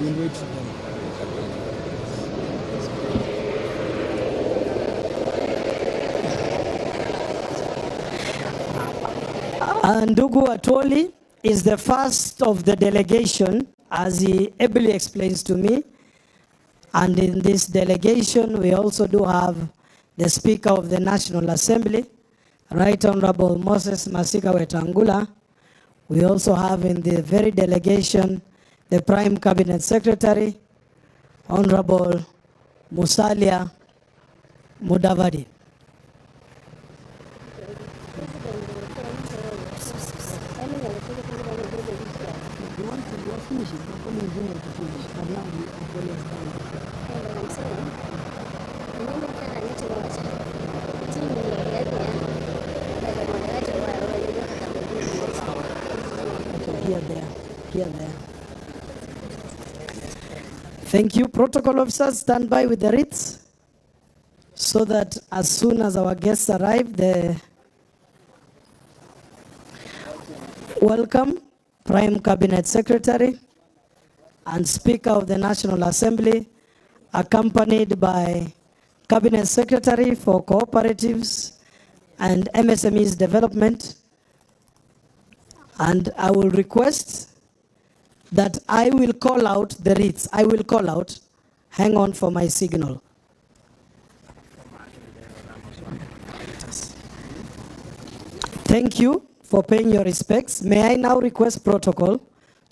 will wait for them. Ndugu Atwoli is the first of the delegation, as he ably explains to me. And in this delegation, we also do have the Speaker of the National Assembly, Right Honorable Moses Masika Wetangula. We also have in the very delegation the Prime Cabinet Secretary, Honorable Musalia Mudavadi. Here, there. Thank you. Protocol officers, stand by with the wreaths so that as soon as our guests arrive, welcome Prime Cabinet Secretary and Speaker of the National Assembly, accompanied by Cabinet Secretary for Cooperatives and MSMEs Development. And I will request that I will call out the wreaths. I will call out. Hang on for my signal. Thank you for paying your respects. May I now request protocol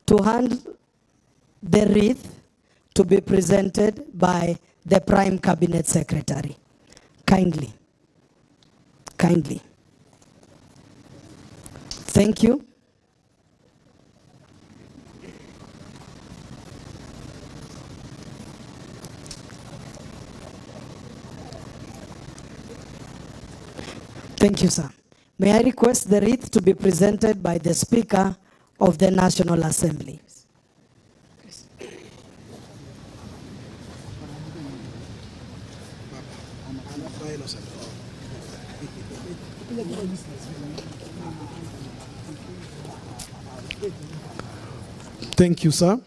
to hand the wreath to be presented by the Prime Cabinet Secretary. Kindly. Kindly. Thank you. Thank you, sir. May I request the wreath to be presented by the Speaker of the National Assembly. Thank you, sir.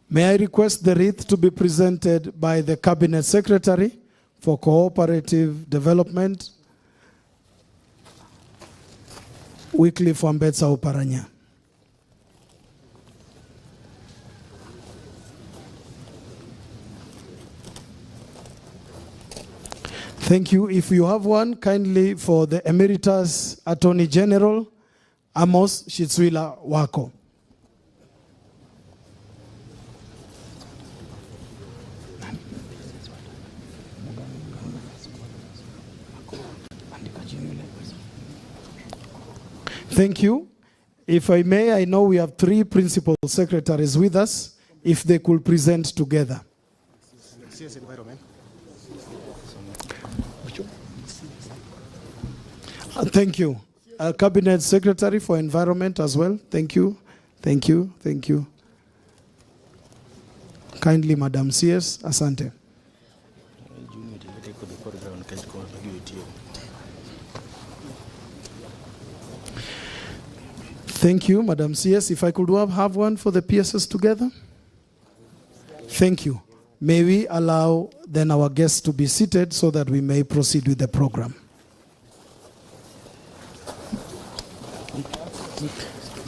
May I request the wreath to be presented by the Cabinet Secretary for Cooperative Development, Wycliffe Wambetsa Oparanya. Thank you. If you have one, kindly for the Emeritus Attorney General, Amos Shitswila Wako. Thank you. If I may, I know we have 3 principal secretaries with us, if they could present together. Thank you. Cabinet Secretary for Environment as well. Thank you. Thank you. Thank you. Kindly, Madam CS. Asante. Thank you, Madam CS. If I could have one for the PSS together. Thank you. May we allow then our guests to be seated so that we may proceed with the program.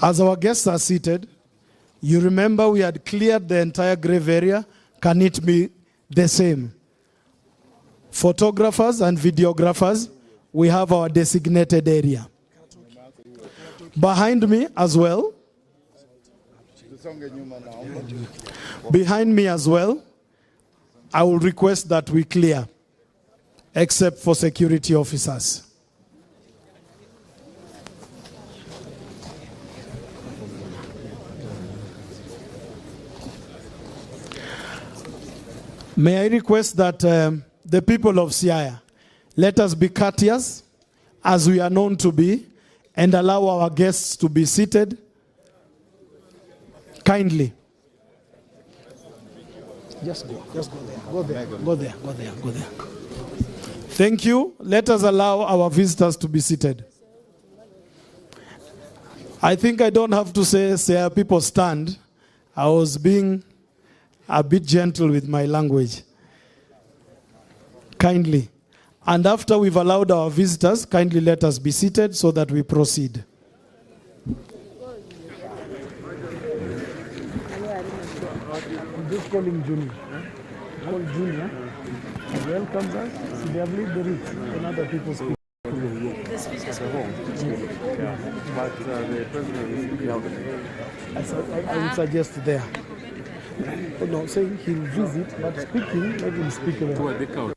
As our guests are seated, you remember we had cleared the entire grave area. Can it be the same? Photographers and videographers, we have our designated area. Behind me as well. Behind me as well, I will request that we clear, except for security officers. May I request that the people of Siaya, let us be courteous, as we are known to be, and allow our guests to be seated. Kindly. Just go there. Go there. Go there. Go there. Go there. Thank you. Let us allow our visitors to be seated. I think I don't have to say people stand. I was being a bit gentle with my language. Kindly. And after we've allowed our visitors, kindly let us be seated so that we proceed. I'm just calling Junior. Call Junior. Welcome us. So they have lived the roots and other people speak. The speech is home. Yeah. But the president is speaking out. I would suggest there. Oh, no, saying he'll visit, but speaking, let him speak there. To a decade.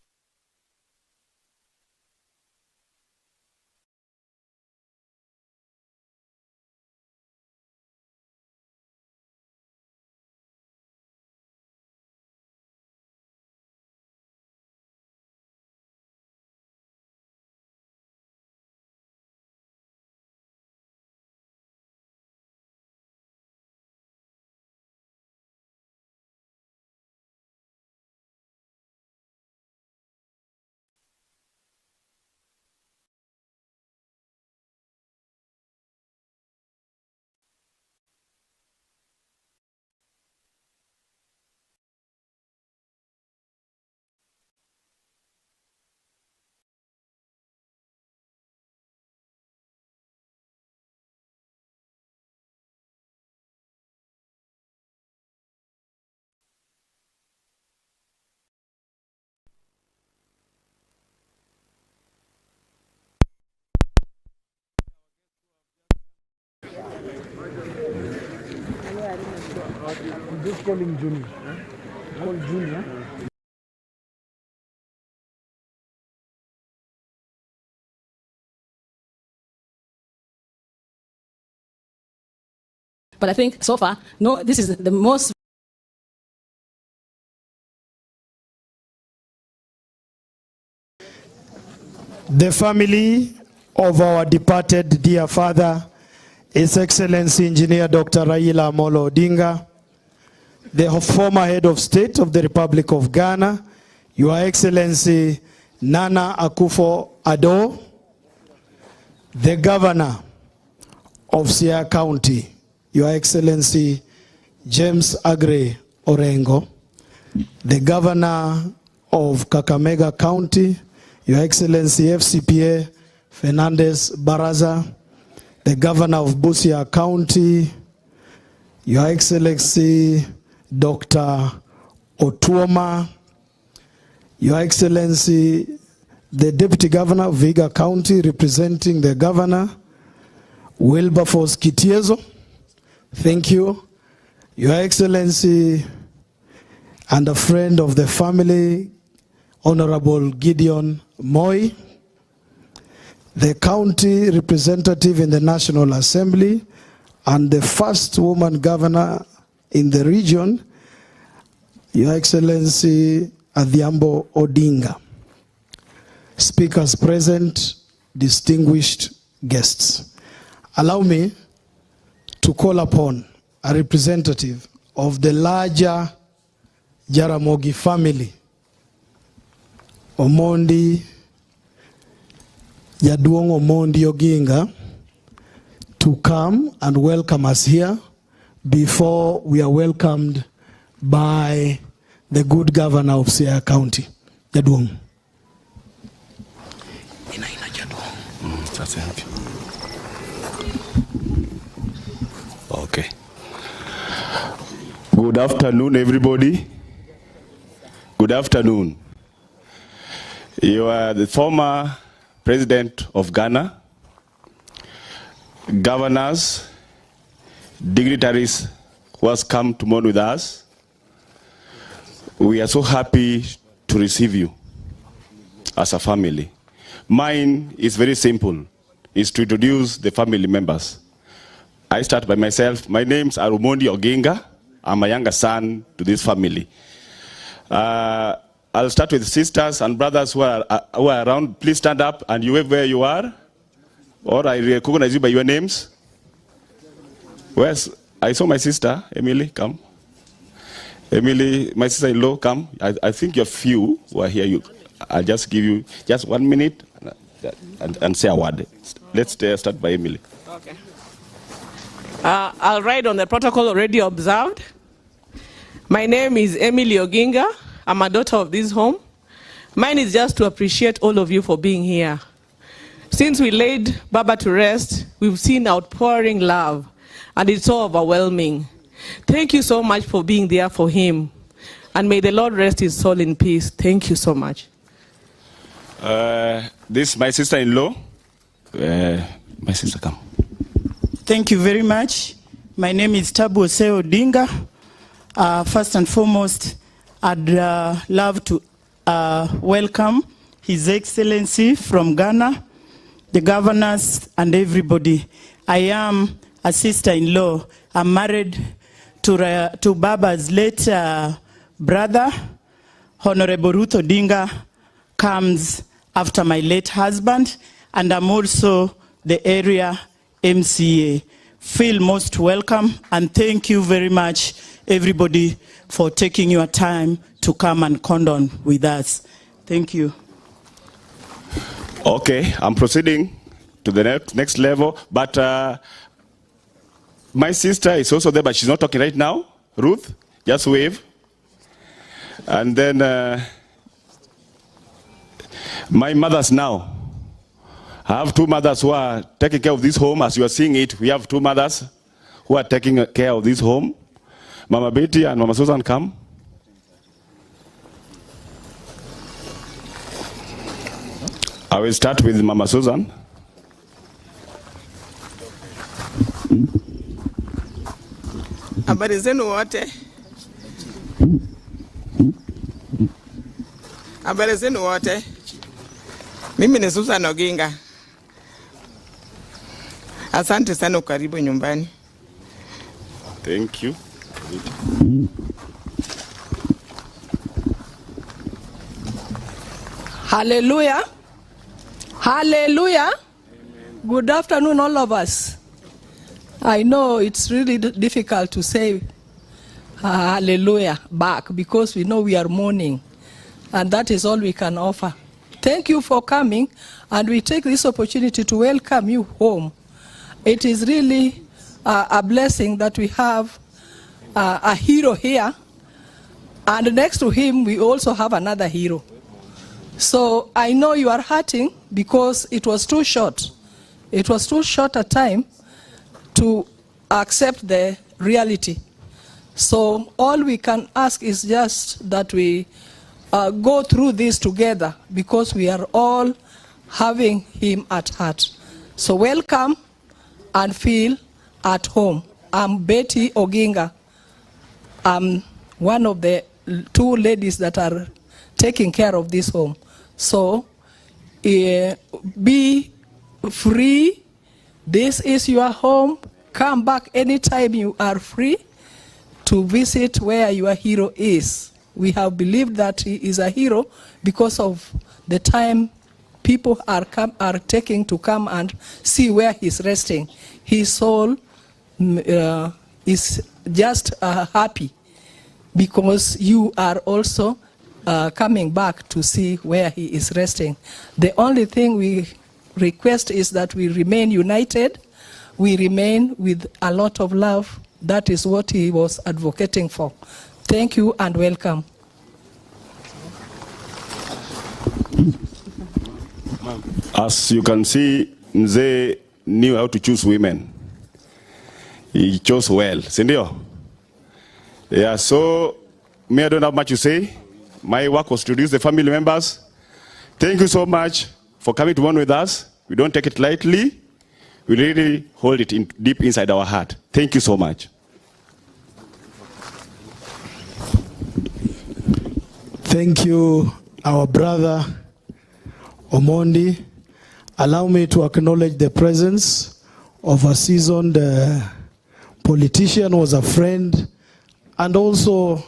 I'm just calling Junior. Call Junior. But I think so far, no, this is the most. The family of our departed dear father, His Excellency Engineer Dr. Raila Amolo Odinga, the former head of state of the Republic of Ghana, Your Excellency Nana Akufo-Addo, the governor of Siaya County, Your Excellency James Aggrey Orengo, the governor of Kakamega County, Your Excellency FCPA Fernandez Baraza, the governor of Busia County, Your Excellency Dr. Otuoma, Your Excellency the Deputy Governor of Vihiga County representing the governor, Wilberforce Kitiezo, thank you. Your Excellency and a friend of the family, Honorable Gideon Moi, the county representative in the National Assembly, and the first woman governor in the region, Your Excellency Adhiambo Odinga. Speakers present, distinguished guests. Allow me to call upon a representative of the larger Jaramogi family, Omondi, Yaduong Omondi Oginga, to come and welcome us here before we are welcomed by the good governor of Siaya County. Yaduong. Okay. Good afternoon, everybody. Good afternoon. You are the former president of Ghana, governors, dignitaries who has come to mourn with us. We are so happy to receive you as a family. Mine is very simple, is to introduce the family members. I start by myself. My name's Omondi Oginga. I'm a younger son to this family. I'll start with sisters and brothers who are around. Please stand up and you wave where you are. Or I recognize you by your names. Where's, I saw my sister, Emily, come. Emily, my sister-in-law, come. I think you're few who are here. I'll just give you just 1 minute and say a word. Let's start by Emily. Okay. I'll ride on the protocol already observed. My name is Emily Oginga. I'm a daughter of this home. Mine is just to appreciate all of you for being here. Since we laid Baba to rest, we've seen outpouring love, and it's so overwhelming. Thank you so much for being there for him. And may the Lord rest his soul in peace. Thank you so much. This is my sister-in-law. My sister, come. Thank you very much. My name is Tabu Oseo Odinga. First and foremost, I'd love to welcome His Excellency from Ghana, the governors and everybody. I am a sister-in-law. I'm married to Baba's late brother. Honorable Ruth Odinga comes after my late husband, and I'm also the area MCA. Feel most welcome, and thank you very much, everybody, for taking your time to come and condone with us. Thank you. Okay, I'm proceeding to the next level, but my sister is also there, but she's not talking right now. Ruth, just wave. And then my mothers now. I have two mothers who are taking care of this home. As you are seeing it, we have two mothers who are taking care of this home. Mama Betty and Mama Susan, come. I will start with Mama Susan. Habari zenu wote. Habari zenu wote. Mimi ni Susan Oginga. Asante sana, karibu nyumbani. Thank you. Hallelujah. Hallelujah. Good afternoon, all of us. I know it's really difficult to say hallelujah back because we know we are mourning, and that is all we can offer. Thank you for coming, and we take this opportunity to welcome you home. It is really a blessing that we have a hero here, and next to him we also have another hero. So I know you are hurting because it was too short. It was too short a time to accept the reality. So all we can ask is just that we go through this together because we are all having him at heart. So welcome and feel at home. I'm Betty Oginga. I'm one of the two ladies that are taking care of this home. So be free. This is your home. Come back anytime you are free to visit where your hero is. We have believed that he is a hero because of the time people are taking to come and see where he's resting. His soul is just happy because you are also coming back to see where he is resting. The only thing we request is that we remain united. We remain with a lot of love. That is what he was advocating for. Thank you and welcome. As you can see, Mzee knew how to choose women. He chose well. Sindio? Yeah, so me, I don't have much to say. My work was to introduce the family members. Thank you so much for coming to mourn with us. We don't take it lightly. We really hold it deep inside our heart. Thank you so much. Thank you, our brother Omondi. Allow me to acknowledge the presence of a seasoned politician, was a friend, and also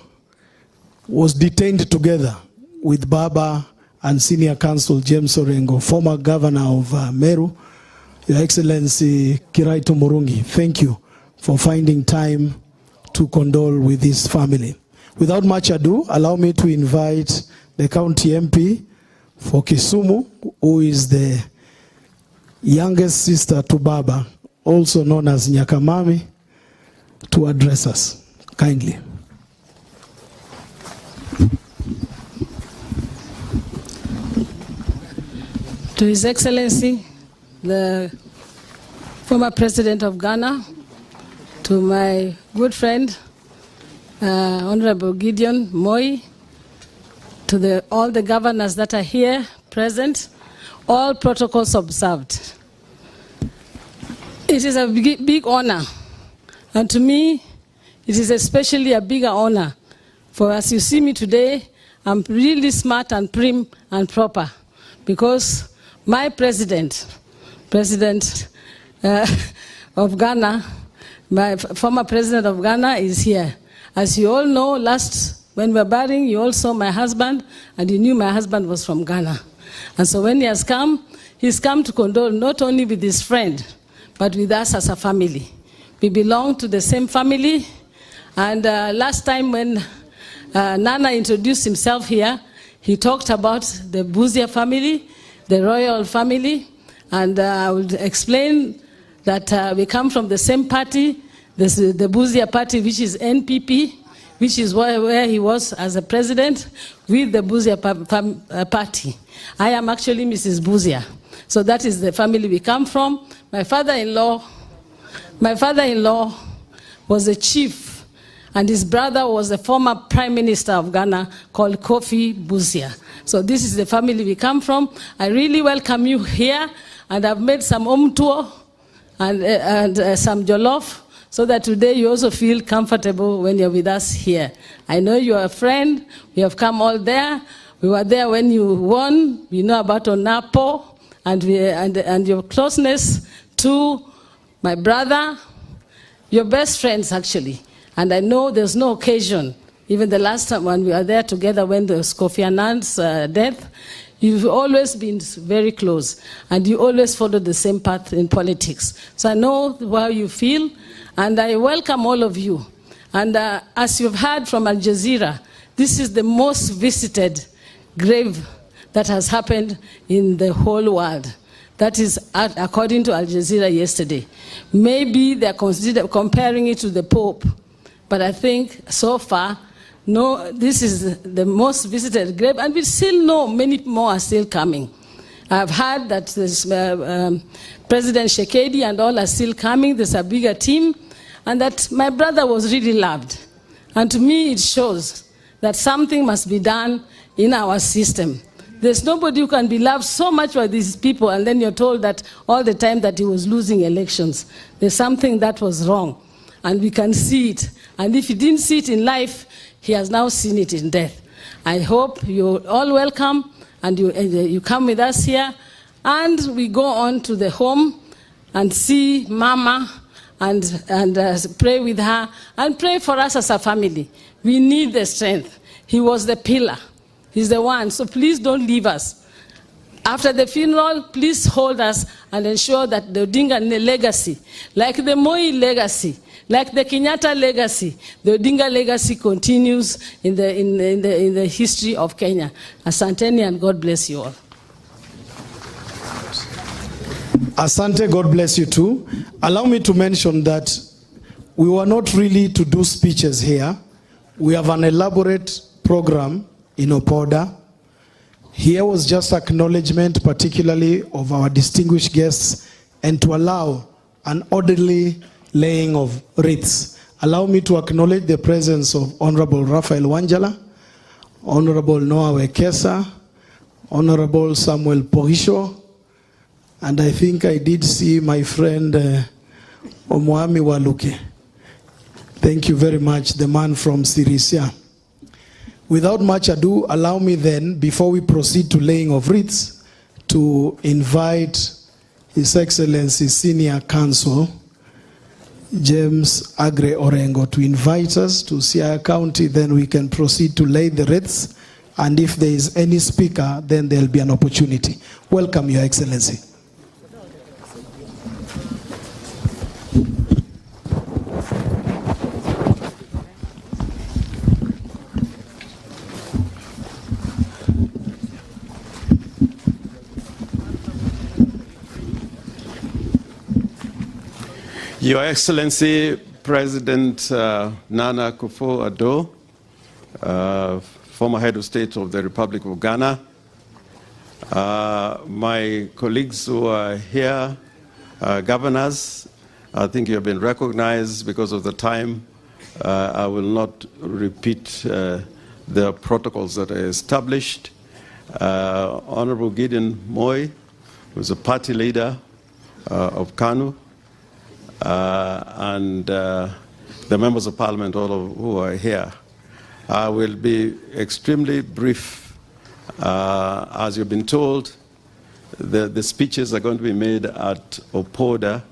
was detained together with Baba and Senior Counsel James Orengo, former governor of Meru, Your Excellency Kiraito Murungi. Thank you for finding time to condole with his family. Without much ado, allow me to invite the county MP for Kisumu, who is the youngest sister to Baba, also known as Nyakamami, to address us. Kindly. to His Excellency, the former President of Ghana, to my good friend, Honorable Gideon Moi, to all the governors that are here present, all protocols observed. It is a big honor, and to me, it is especially a bigger honor, for as you see me today, I'm really smart and prim and proper, because my president of Ghana, my former president of Ghana is here. As you all know, when we were burying, you all saw my husband, and you knew my husband was from Ghana. And so when he has come, he's come to condole not only with his friend, but with us as a family. We belong to the same family, and last time when Nana introduced himself here, he talked about the Busia family, the royal family, and I will explain that we come from the same party, the Busia party, which is NPP, which is where he was as a president, with the Busia party. I am actually Mrs. Busia. So that is the family we come from. My father-in-law was a chief, and his brother was the former Prime Minister of Ghana called Kofi Busia. So this is the family we come from. I really welcome you here, and I've made some omtuo and some jollof, so that today you also feel comfortable when you're with us here. I know you're a friend. We have come all there. We were there when you won. We know about Onapo and your closeness to my brother, your best friends actually. And I know there's no occasion, even the last time when we were there together when there was Kofi Annan's death, you've always been very close, and you always followed the same path in politics. So I know how you feel, and I welcome all of you. And as you've heard from Al Jazeera, this is the most visited grave that has happened in the whole world. That is according to Al Jazeera yesterday. Maybe they're comparing it to the Pope, but I think so far, no, this is the most visited grave, and we still know many more are still coming. I've heard that this, President Shekedi and all are still coming. There's a bigger team, and that my brother was really loved. And to me, it shows that something must be done in our system. There's nobody who can be loved so much by these people, and then you're told that all the time that he was losing elections. There's something that was wrong, and we can see it. And if he didn't see it in life, he has now seen it in death. I hope you're all welcome, and you come with us here, and we go on to the home and see Mama and pray with her, and pray for us as a family. We need the strength. He was the pillar. He's the one, so please don't leave us. After the funeral, please hold us and ensure that the Odinga legacy, like the Moi legacy, like the Kenyatta legacy, the Odinga legacy continues in the history of Kenya. Asanteni, and God bless you all. Asante, God bless you too. Allow me to mention that we were not really to do speeches here. We have an elaborate program in Opoda. Here was just acknowledgement, particularly of our distinguished guests, and to allow an orderly laying of wreaths. Allow me to acknowledge the presence of Honorable Raphael Wanjala, Honorable Noah Wekesa, Honorable Samuel Pohisho, and I think I did see my friend Omwami Waluke. Thank you very much, the man from Sirisia. Without much ado, allow me then, before we proceed to laying of wreaths, to invite His Excellency Senior Counsel, James Agre Orengo, to invite us to Siaya County. Then we can proceed to lay the wreaths, and if there is any speaker, then there will be an opportunity. Welcome, Your Excellency. Your Excellency, President Nana Akufo-Addo, former head of state of the Republic of Ghana, My colleagues who are here, governors, I think you have been recognized. Because of the time, I will not repeat the protocols that are established. Honorable Gideon Moi, who's a party leader of KANU, and the members of parliament, all of who are here. I will be extremely brief. As you've been told, the speeches are going to be made at Opoda,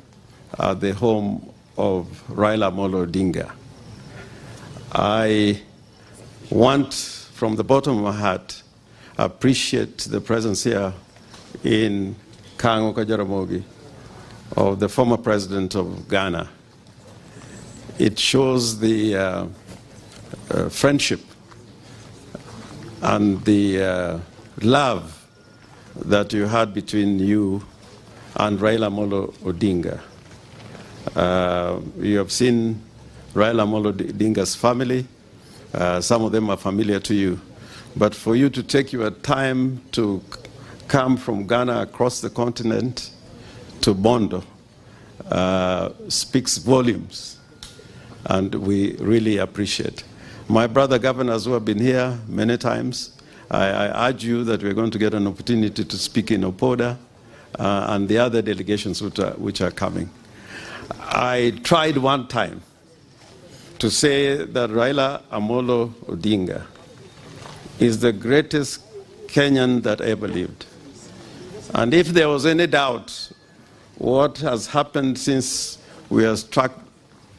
at the home of Raila Amolo Odinga. I want, from the bottom of my heart, appreciate the presence here in Kango Kajaramogi of the former president of Ghana. It shows the friendship and the love that you had between you and Raila Amolo Odinga. You have seen Raila Amolo Odinga's family. Some of them are familiar to you. But for you to take your time to come from Ghana across the continent to Bondo speaks volumes, and we really appreciate. My brother governors who have been here many times, I urge you that we're going to get an opportunity to speak in Opoda and the other delegations which are coming. I tried one time to say that Raila Amolo Odinga is the greatest Kenyan that ever lived. And if there was any doubt what has happened since we are struck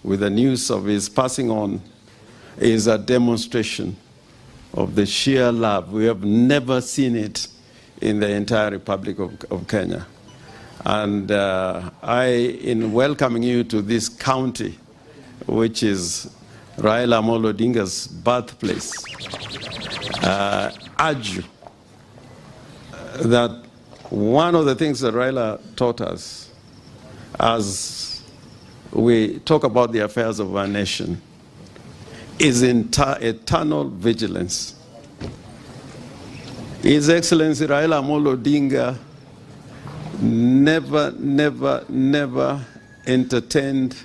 with the news of his passing on is a demonstration of the sheer love. We have never seen it in the entire Republic of Kenya. And in welcoming you to this county, which is Raila Amolo Odinga's birthplace, urge you that one of the things that Raila taught us as we talk about the affairs of our nation is eternal vigilance. His Excellency Raila Amolo Odinga never entertained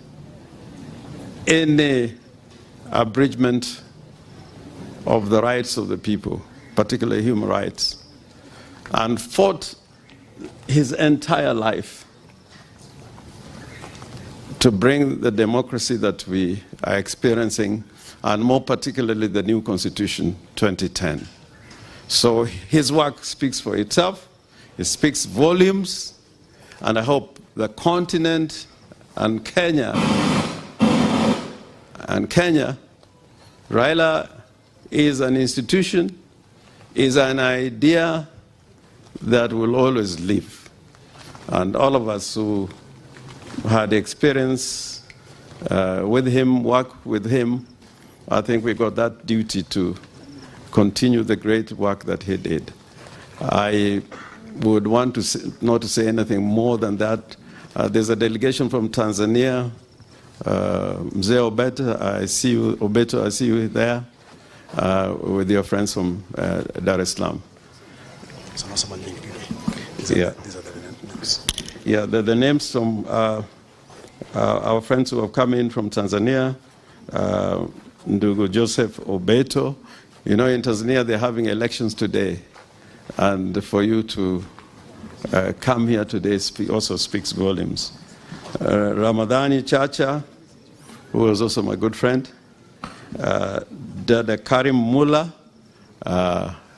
any abridgment of the rights of the people, particularly human rights, and fought his entire life to bring the democracy that we are experiencing, and more particularly the new Constitution 2010. So his work speaks for itself. It speaks volumes, and I hope the continent and Kenya, Raila is an institution, is an idea that will always live. And all of us who had experience with him, work with him, I think we got that duty to continue the great work that he did. I would want to not to say anything more than that. There's a delegation from Tanzania. Mzee Obeto, I see you. Obeto, I see you there with your friends from Dar es Salaam. Yeah. These are the names. Yeah, the names from our friends who have come in from Tanzania. Ndugu Joseph Obeto. You know, in Tanzania they're having elections today, and for you to come here today also speaks volumes. Ramadhani Chacha, who was also my good friend. Dada Karim Mullah,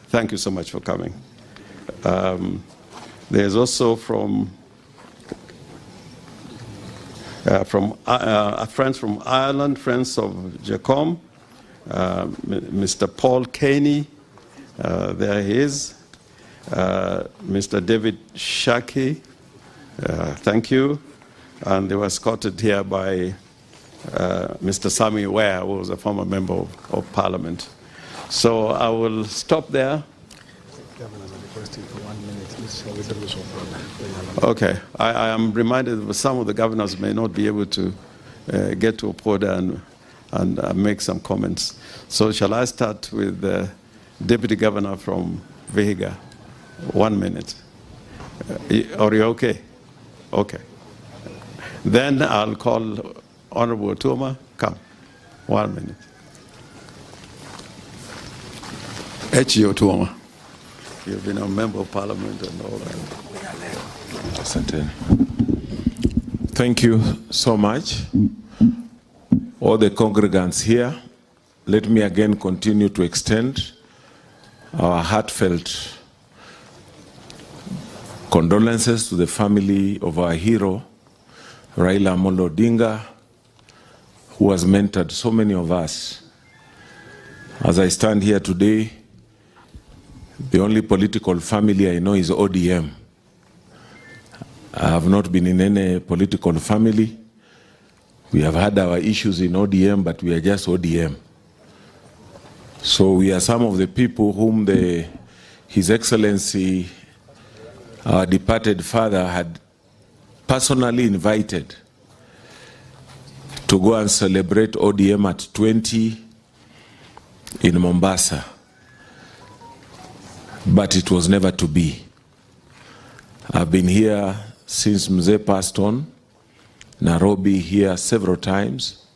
thank you so much for coming. There's also from friends from Ireland, friends of Jacom, Mr. Paul Caney, there he is. Mr. David Shaki, thank you. And they were escorted here by Mr. Sami Ware, who was a former member of Parliament. So I will stop there. Governors are requesting for 1 minute. Okay. I am reminded that some of the governors may not be able to get to Opoda and make some comments. So shall I start with the Deputy Governor from Vihiga? 1 minute. Are you okay? Okay. Then I'll call Honorable Tuma. Come. 1 minute. H.O. Tuma. You've been a member of parliament and all that. Thank you so much. All the congregants here, let me again continue to extend our heartfelt condolences to the family of our hero, Raila Odinga, who has mentored so many of us. As I stand here today, the only political family I know is ODM. I have not been in any political family. We have had our issues in ODM, but we are just ODM. So we are some of the people whom His Excellency, our departed father, had personally invited to go and celebrate ODM at 20 in Mombasa. But it was never to be. I've been here since Mzee passed on, Nairobi here several times.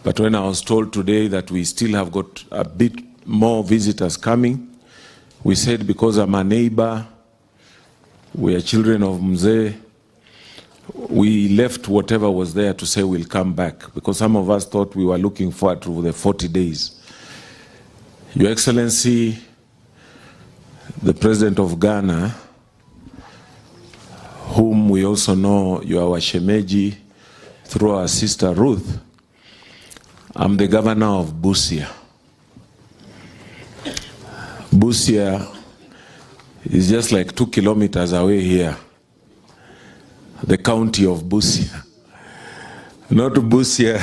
But when I was told today that we still have got a bit more visitors coming, we said because I'm a neighbor, we are children of Mzee, we left whatever was there to say we'll come back, because some of us thought we were looking forward to the 40 days. Your Excellency, the President of Ghana, whom we also know you are our shemeji through our sister Ruth, I'm the governor of Busia. Busia is just like 2 kilometers away here. The county of Busia. Not Busia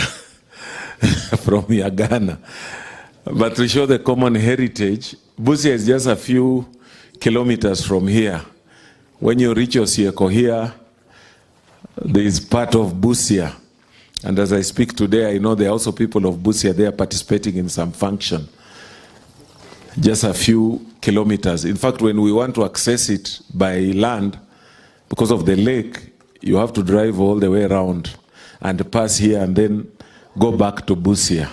from Ghana, but to show the common heritage. Busia is just a few kilometers from here. When you reach Osieko here, there is part of Busia. And as I speak today, I know there are also people of Busia there participating in some function. Just a few kilometers. In fact, when we want to access it by land, because of the lake, you have to drive all the way around and pass here and then go back to Busia.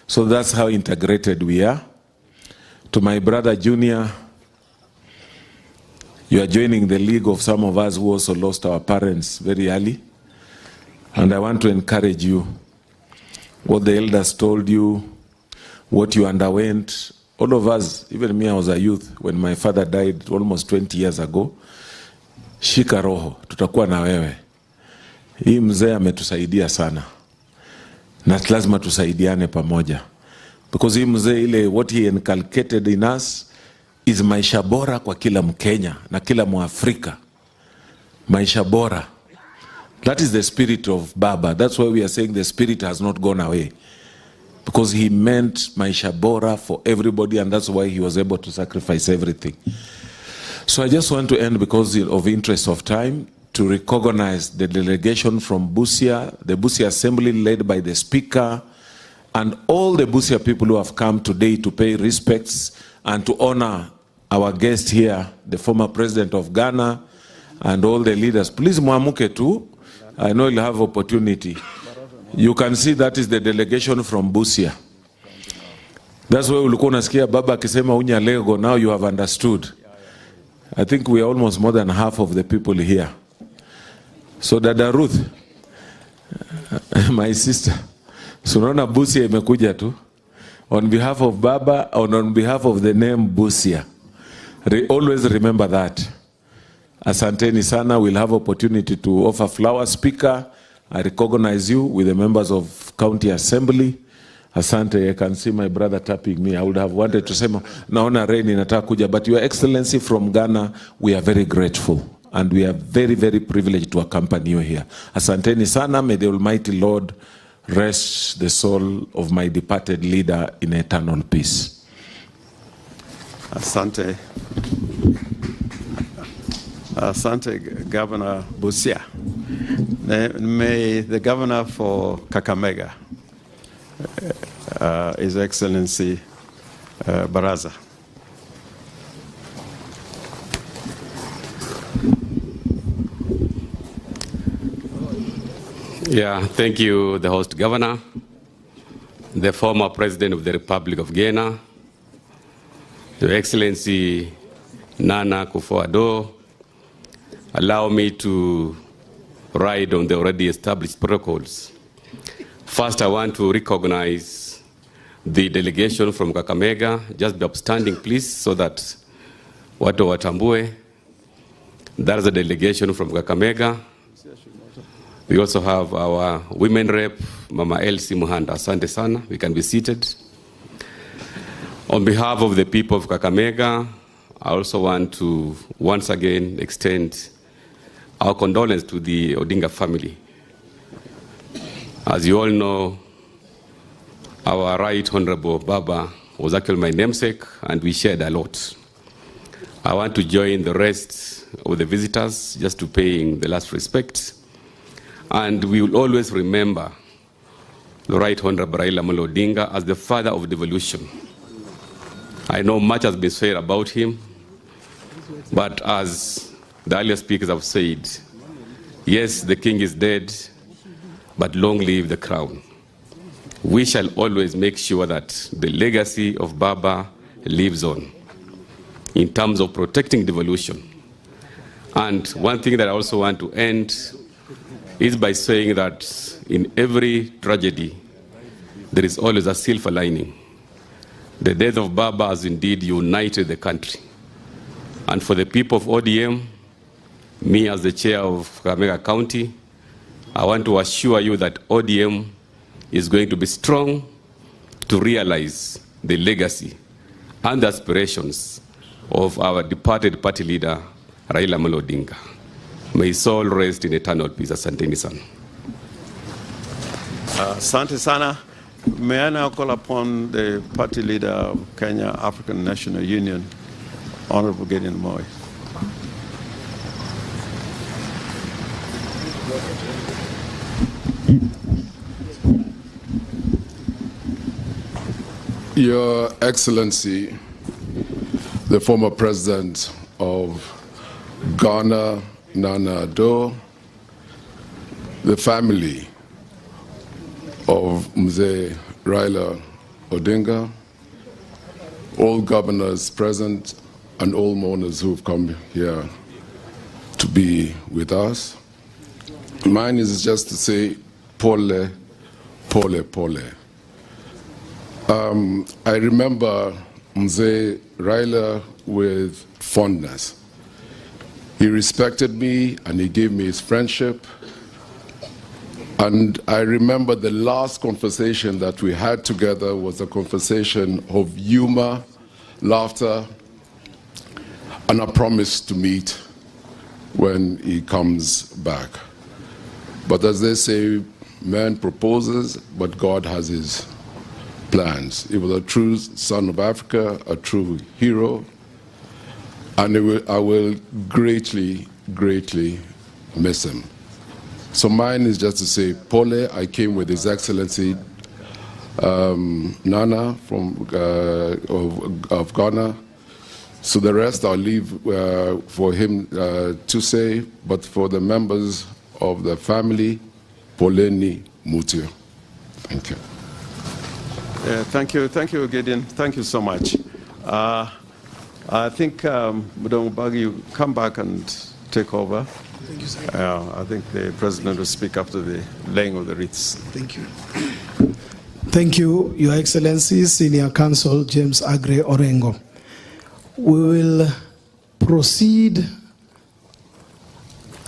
So that's how integrated we are. To my brother Junior, you are joining the league of some of us who also lost our parents very early. And I want to encourage you. What the elders told you, what you underwent, all of us, even me, I was a youth when my father died almost 20 years ago. Shika roho, tutakuwa na wewe. Hii mzee ametusaidia sana. Na lazima tusaidiane pamoja. Because hii mzee ile, what he inculcated in us is maisha bora kwa kila Mkenya na kila Mwafrika. Maisha bora. That is the spirit of Baba. That's why we are saying the spirit has not gone away. Because he meant maisha bora for everybody, and that's why he was able to sacrifice everything. So I just want to end, because of interest of time, to recognize the delegation from Busia, the Busia Assembly led by the Speaker, and all the Busia people who have come today to pay respects and to honor our guest here, the former President of Ghana, and all the leaders. Please muamuke tu. I know you'll have opportunity. You can see that is the delegation from Busia. That's why ulikuwa unasikia baba akisema unya lego, now you have understood. I think we are almost more than half of the people here. So Dada Ruth, my sister, so unaona Busia imekuja tu. On behalf of Baba, and on behalf of the name Busia. Always remember that. Asanteni sana, we'll have opportunity to offer flowers. Speaker, I recognize you with the members of County Assembly. Asante, I can see my brother tapping me. I would have wanted to say, naona Reni nataka kuja, but Your Excellency from Ghana, we are very grateful. And we are very, very privileged to accompany you here. Asanteni sana, may the Almighty Lord rest the soul of my departed leader in eternal peace. Asante. Asante, Governor Busia. May the Governor for Kakamega, His Excellency Baraza. Yeah, thank you, the host governor, the former president of the Republic of Ghana, Your Excellency Nana Akufo-Addo. Allow me to ride on the already established protocols. First, I want to recognize the delegation from Kakamega. Just be upstanding, please, so that watu watambue. That is a delegation from Kakamega. We also have our women rep, Mama Elsie Muhanda. Asante sana. We can be seated. On behalf of the people of Kakamega, I also want to once again extend our condolence to the Odinga family. As you all know, our Right Honorable Baba was actually my namesake, and we shared a lot. I want to join the rest of the visitors just to paying the last respect. And we will always remember the Right Honorable Raila Odinga as the father of devolution. I know much has been said about him, but as the earlier speakers have said, yes, the king is dead, but long live the crown. We shall always make sure that the legacy of Baba lives on in terms of protecting devolution. And one thing that I also want to end is by saying that in every tragedy, there is always a silver lining. The death of Baba has indeed united the country. And for the people of ODM, me as the chair of Kakamega County, I want to assure you that ODM is going to be strong to realize the legacy and the aspirations of our departed party leader, Raila Odinga. May his soul rest in eternal peace. Asanteni sana. Asante sana. May I now call upon the party leader of Kenya African National Union, Honorable Gideon Moi. Your Excellency, the former President of Ghana, Nana Addo, the family of Mzee Raila Odinga, all governors present, and all mourners who've come here to be with us. Mine is just to say, pole, pole, pole. I remember Mzee Raila with fondness. He respected me and he gave me his friendship. And I remember the last conversation that we had together was a conversation of humor, laughter, and a promise to meet when he comes back. But as they say, man proposes, but God has his plans. He was a true son of Africa, a true hero, and I will greatly, greatly miss him. So mine is just to say, Pole, I came with His Excellency Nana of Ghana. So the rest I'll leave for him to say, but for the members of the family, Poleni Mutio. Thank you. Thank you, Gideon. Thank you so much. I think, Mudavadi, you come back and take over. Thank you, sir. I think the President will speak after the laying of the wreaths. Thank you. Thank you, Your Excellency, Senior Counsel James Agre Orengo. We will proceed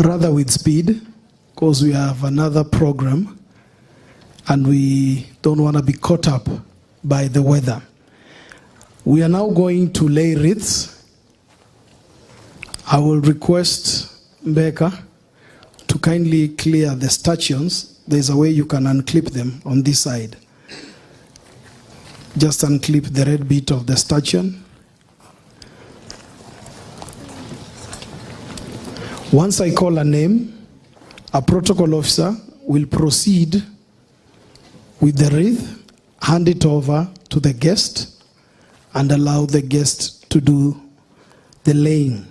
rather with speed because we have another program and we don't want to be caught up by the weather. We are now going to lay wreaths. I will request Mbeka to kindly clear the stanchions. There's a way you can unclip them on this side. Just unclip the red bit of the stanchion. Once I call a name, a protocol officer will proceed with the wreath, hand it over to the guest, and allow the guest to do the laying.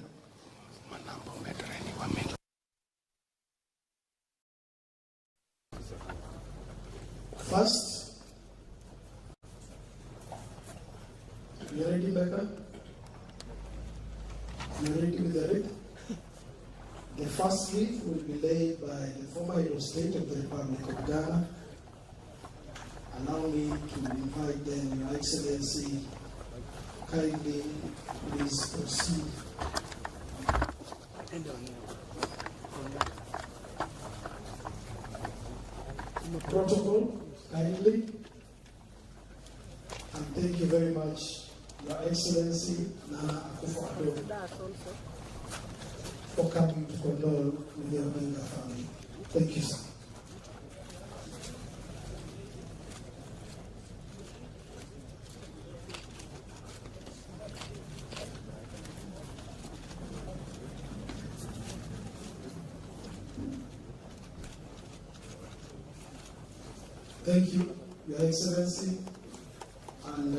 You ready, Becca? You ready with the wreath? The first wreath will be laid by the former head of state of the Republic of Ghana. Allow me to invite them, Your Excellency, kindly please proceed. Protocol, kindly. And thank you very much, Your Excellency, Nana Akufo-Addo, for coming to condole with the Odinga family. Thank you, sir. Thank you, Your Excellency, and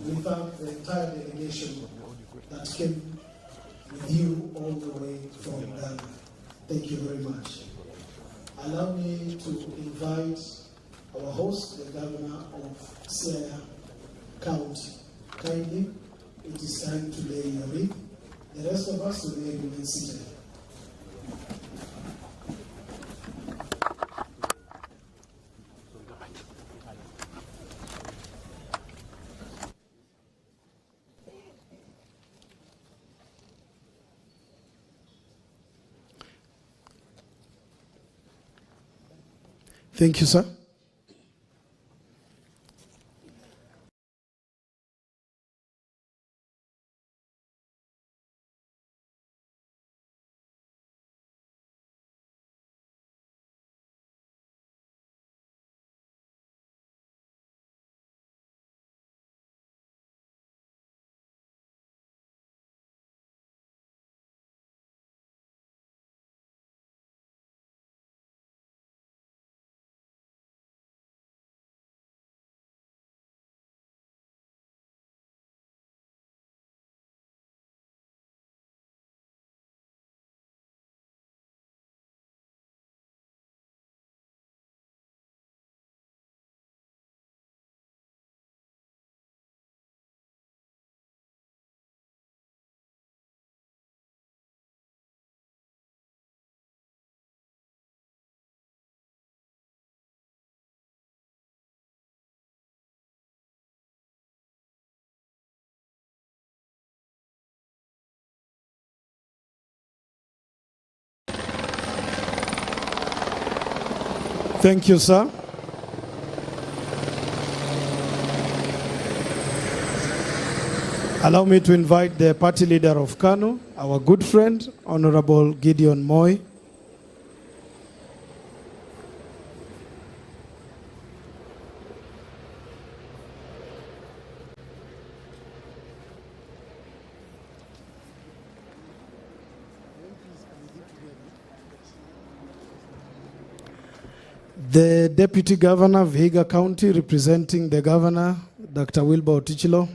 we thank the entire delegation that came with you all the way from Ghana. Thank you very much. Allow me to invite our host, the Governor of Siaya County. Kindly, it is time to lay your wreath. The rest of us will remain seated. Thank you, sir. Thank you, sir. Allow me to invite the party leader of KANU, our good friend, Honorable Gideon Moi. The Deputy Governor of Vihiga County, representing the Governor, Dr. Wilbur Otichilo,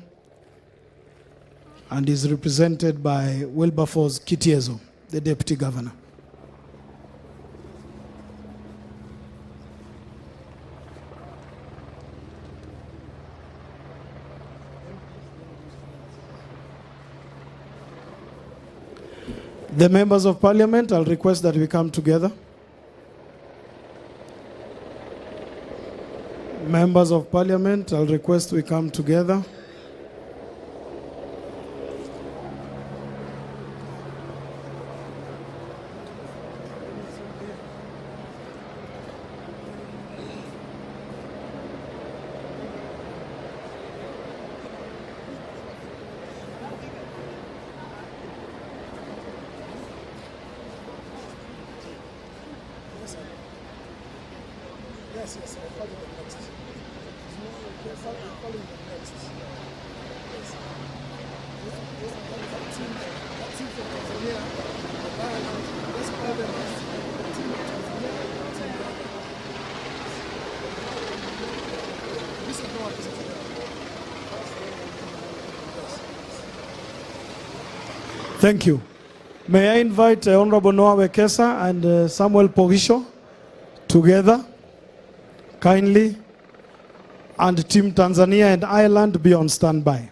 and is represented by Wilberforce Kitiezo, the Deputy Governor. The members of Parliament, I'll request that we come together. Members of Parliament, I'll request we come together. Yes, I'll follow the next. Following the next. Yes. That team from Tanzania, let's call them the team from Tanzania. This is no one. Thank you. May I invite Honorable Noah Wekesa and Samuel Pogisho together, kindly, and Team Tanzania and Ireland be on standby.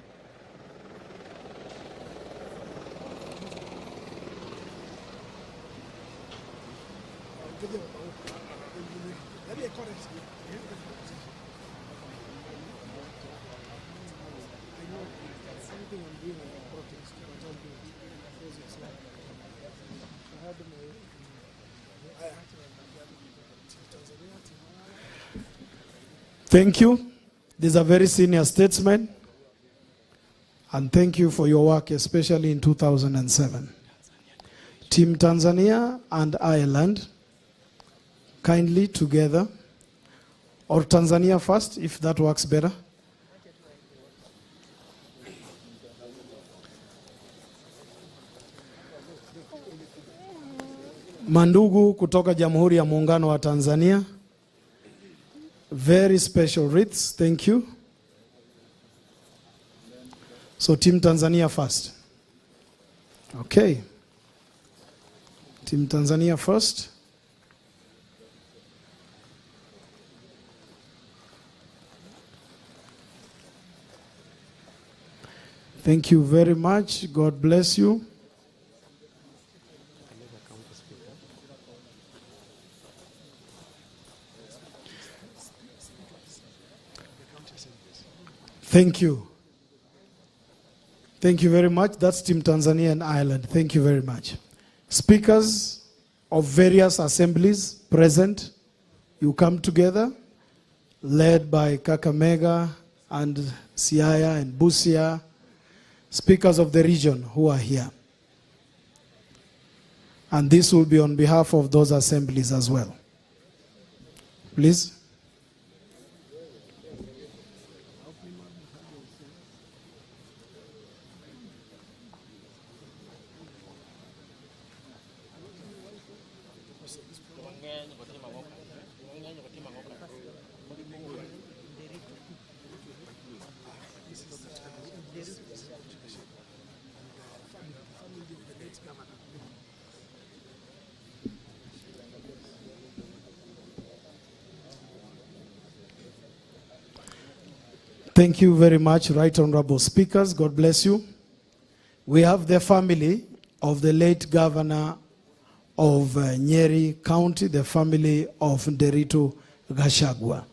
Thank you. These are very senior statesmen. And thank you for your work, especially in 2007. Team Tanzania and Ireland, kindly together. Or Tanzania first, if that works better. Mandugu kutoka Jamhuri ya Muungano wa Tanzania. Very special wreaths, thank you. So Team Tanzania first. Okay. Team Tanzania first. Thank you very much. God bless you. Thank you. Thank you very much. That's Team Tanzania and Ireland. Thank you very much. Speakers of various assemblies present, you come together, led by Kakamega and Siaya and Busia, speakers of the region who are here. And this will be on behalf of those assemblies as well. Please. Thank you very much, Right Honorable Speakers. God bless you. We have the family of the late governor of Nyeri County, the family of Nderitu Gachagua,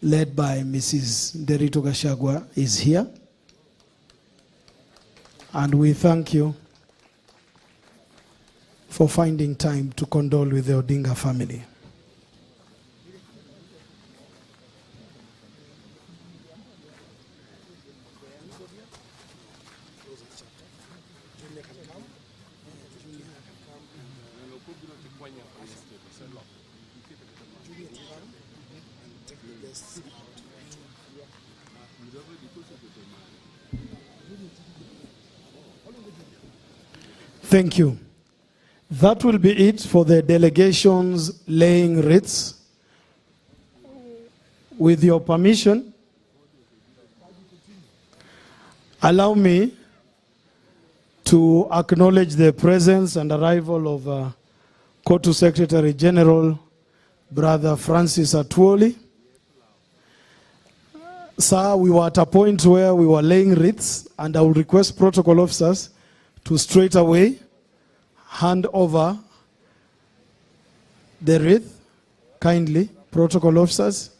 led by Mrs. Nderitu Gachagua, is here. And we thank you for finding time to condole with the Odinga family. Thank you. That will be it for the delegations laying wreaths. With your permission, allow me to acknowledge the presence and arrival of COTU Secretary General, Brother Francis Atwoli. Sir, we were at a point where we were laying wreaths, and I will request protocol officers to straight away hand over the wreath. Kindly, protocol officers.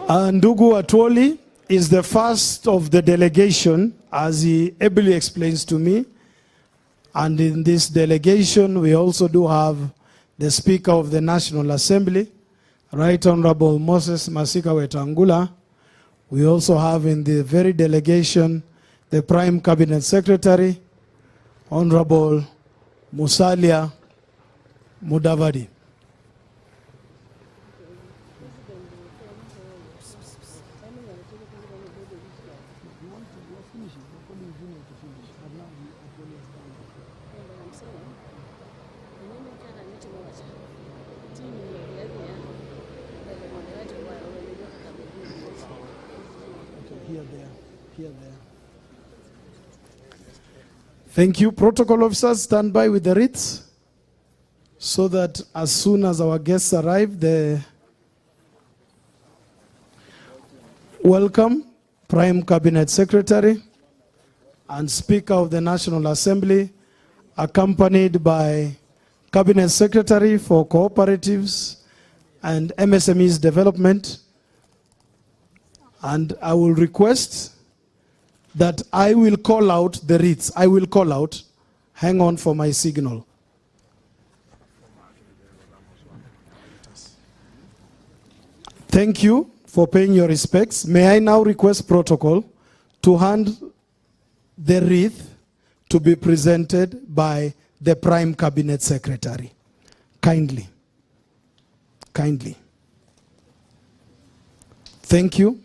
Ndugu Atwoli is the first of the delegation, as he ably explains to me. And in this delegation, we also do have the Speaker of the National Assembly, Right Honorable Moses Masika Wetangula. We also have in the very delegation the Prime Cabinet Secretary, Honorable Musalia Mudavadi. Thank you. Protocol officers, stand by with the wreaths so that as soon as our guests arrive, welcome Prime Cabinet Secretary and Speaker of the National Assembly, accompanied by Cabinet Secretary for Cooperatives and MSMEs Development. And I will request that I will call out the wreaths. I will call out. Hang on for my signal. Thank you for paying your respects. May I now request protocol to hand the wreath to be presented by the Prime Cabinet Secretary. Kindly. Kindly. Thank you.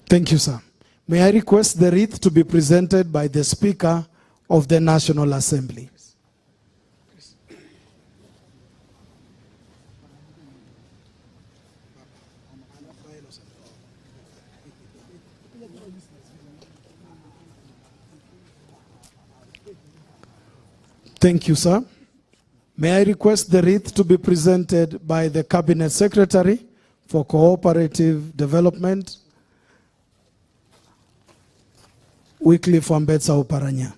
Thank you, sir. May I request the wreath to be presented by the Speaker of the National Assembly. Thank you, sir. May I request the wreath to be presented by the Cabinet Secretary for Cooperative Development, Wycliffe Wambetsa Oparanya.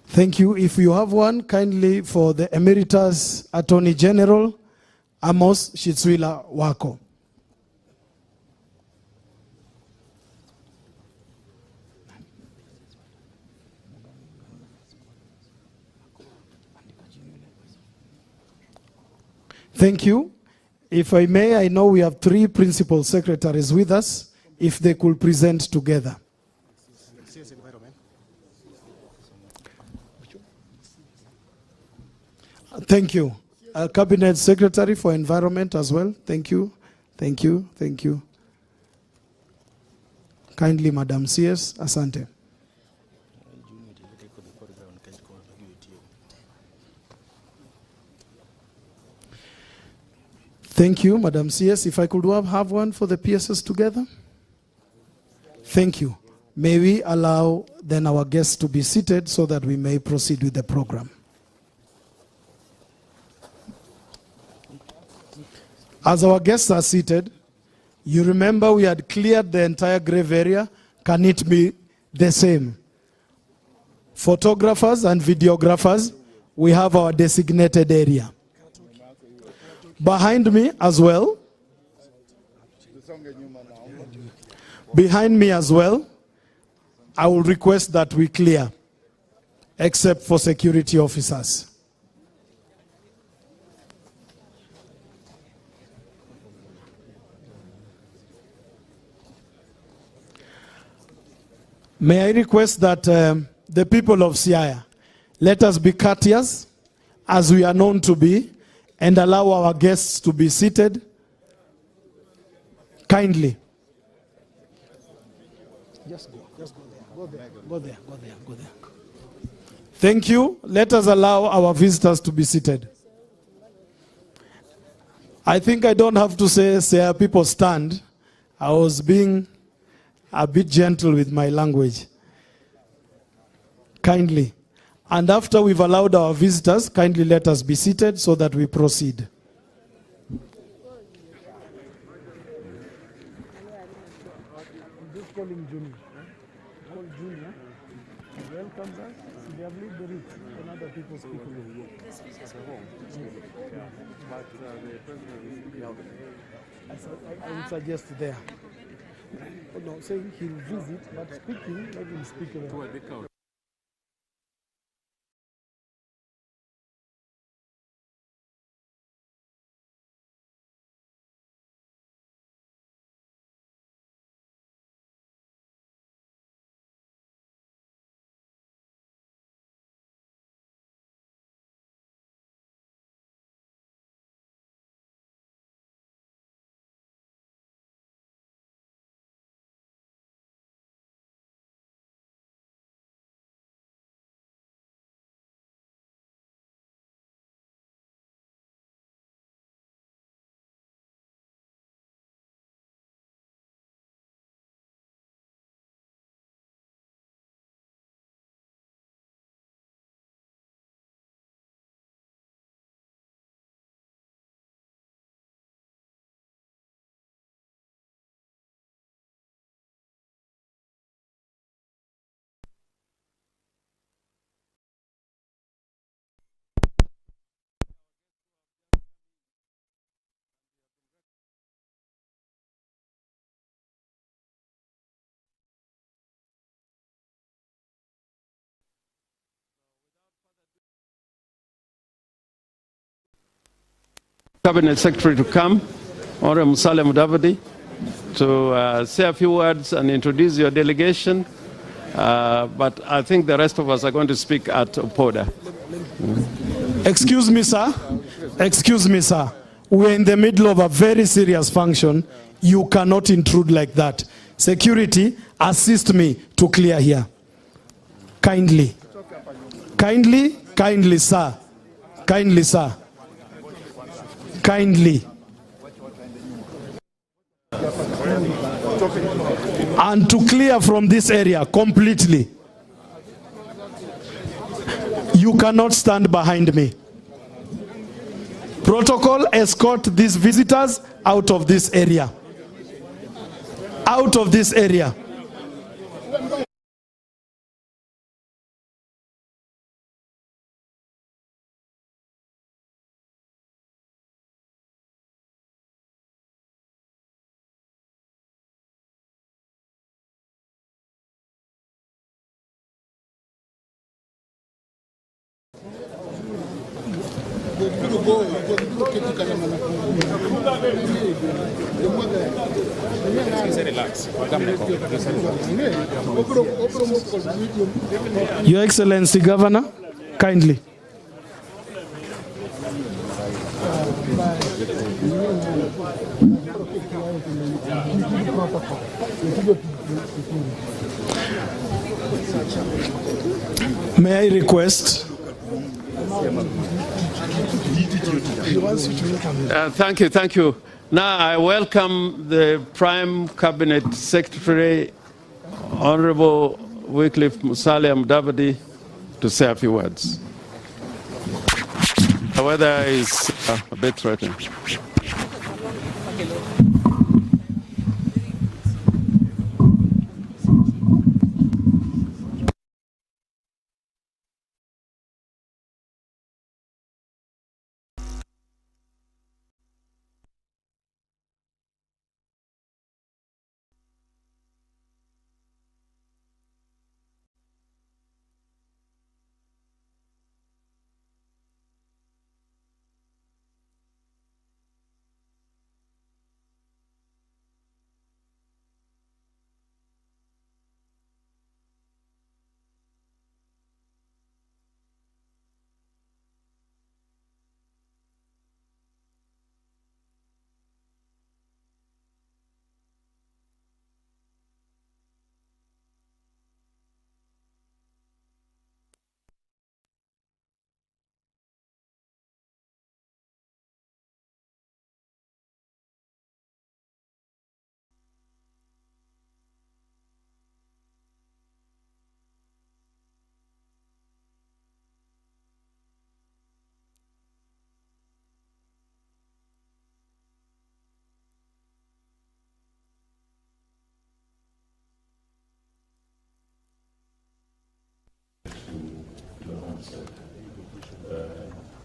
Thank you. If you have one, kindly for the Emeritus Attorney General, Amos Shitswila Wako. Thank you. If I may, I know we have 3 principal secretaries with us. If they could present together. Thank you. Cabinet Secretary for Environment as well. Thank you. Thank you. Thank you. Kindly, Madam CS. Asante. Thank you, Madam CS. If I could have one for the PSS together. Thank you. May we allow then our guests to be seated so that we may proceed with the program. As our guests are seated, you remember we had cleared the entire grave area. Can it be the same? Photographers and videographers, we have our designated area. Behind me as well. Behind me as well, I will request that we clear, except for security officers. May I request that the people of Siaya, let us be courteous, as we are known to be, and allow our guests to be seated. Kindly. Just go there. Go there. Thank you. Let us allow our visitors to be seated. I think I don't have to say people stand. I was being a bit gentle with my language. Kindly. And after we've allowed our visitors, kindly let us be seated so that we proceed. Just calling Junior. Call Junior. Welcome us. They have leave the room and other people speak with you. But the president is speaking out. I would suggest there. Oh, no, saying he'll visit, but speaking, let him speak there. Cabinet Secretary to come, Honorable Mudavadi, to say a few words and introduce your delegation. But I think the rest of us are going to speak at Opoda. Excuse me, sir. Excuse me, sir. We're in the middle of a very serious function. You cannot intrude like that. Security, assist me to clear here. Kindly. Kindly, kindly, sir. Kindly, sir. Kindly. And to clear from this area completely. You cannot stand behind me. Protocol, escort these visitors out of this area. Out of this area. Your Excellency, Governor, kindly. May I request? Thank you. Now I welcome the Prime Cabinet Secretary, Honorable Wycliffe Musalia Mudavadi, to say a few words. The weather is a bit threatening.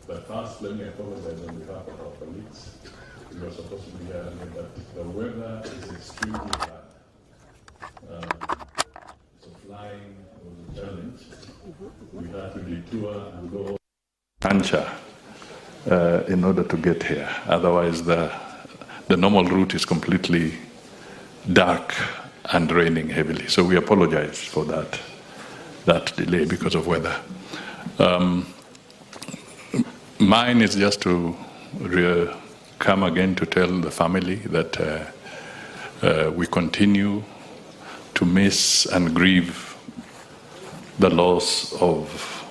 But first, let me apologize on behalf of our colleagues. We were supposed to be here, but the weather is extremely bad. So flying was a challenge. We had to detour and go Ancha in order to get here. Otherwise, the normal route is completely dark and raining heavily. So we apologize for that delay because of weather. Mine is just to come again to tell the family that we continue to miss and grieve the loss of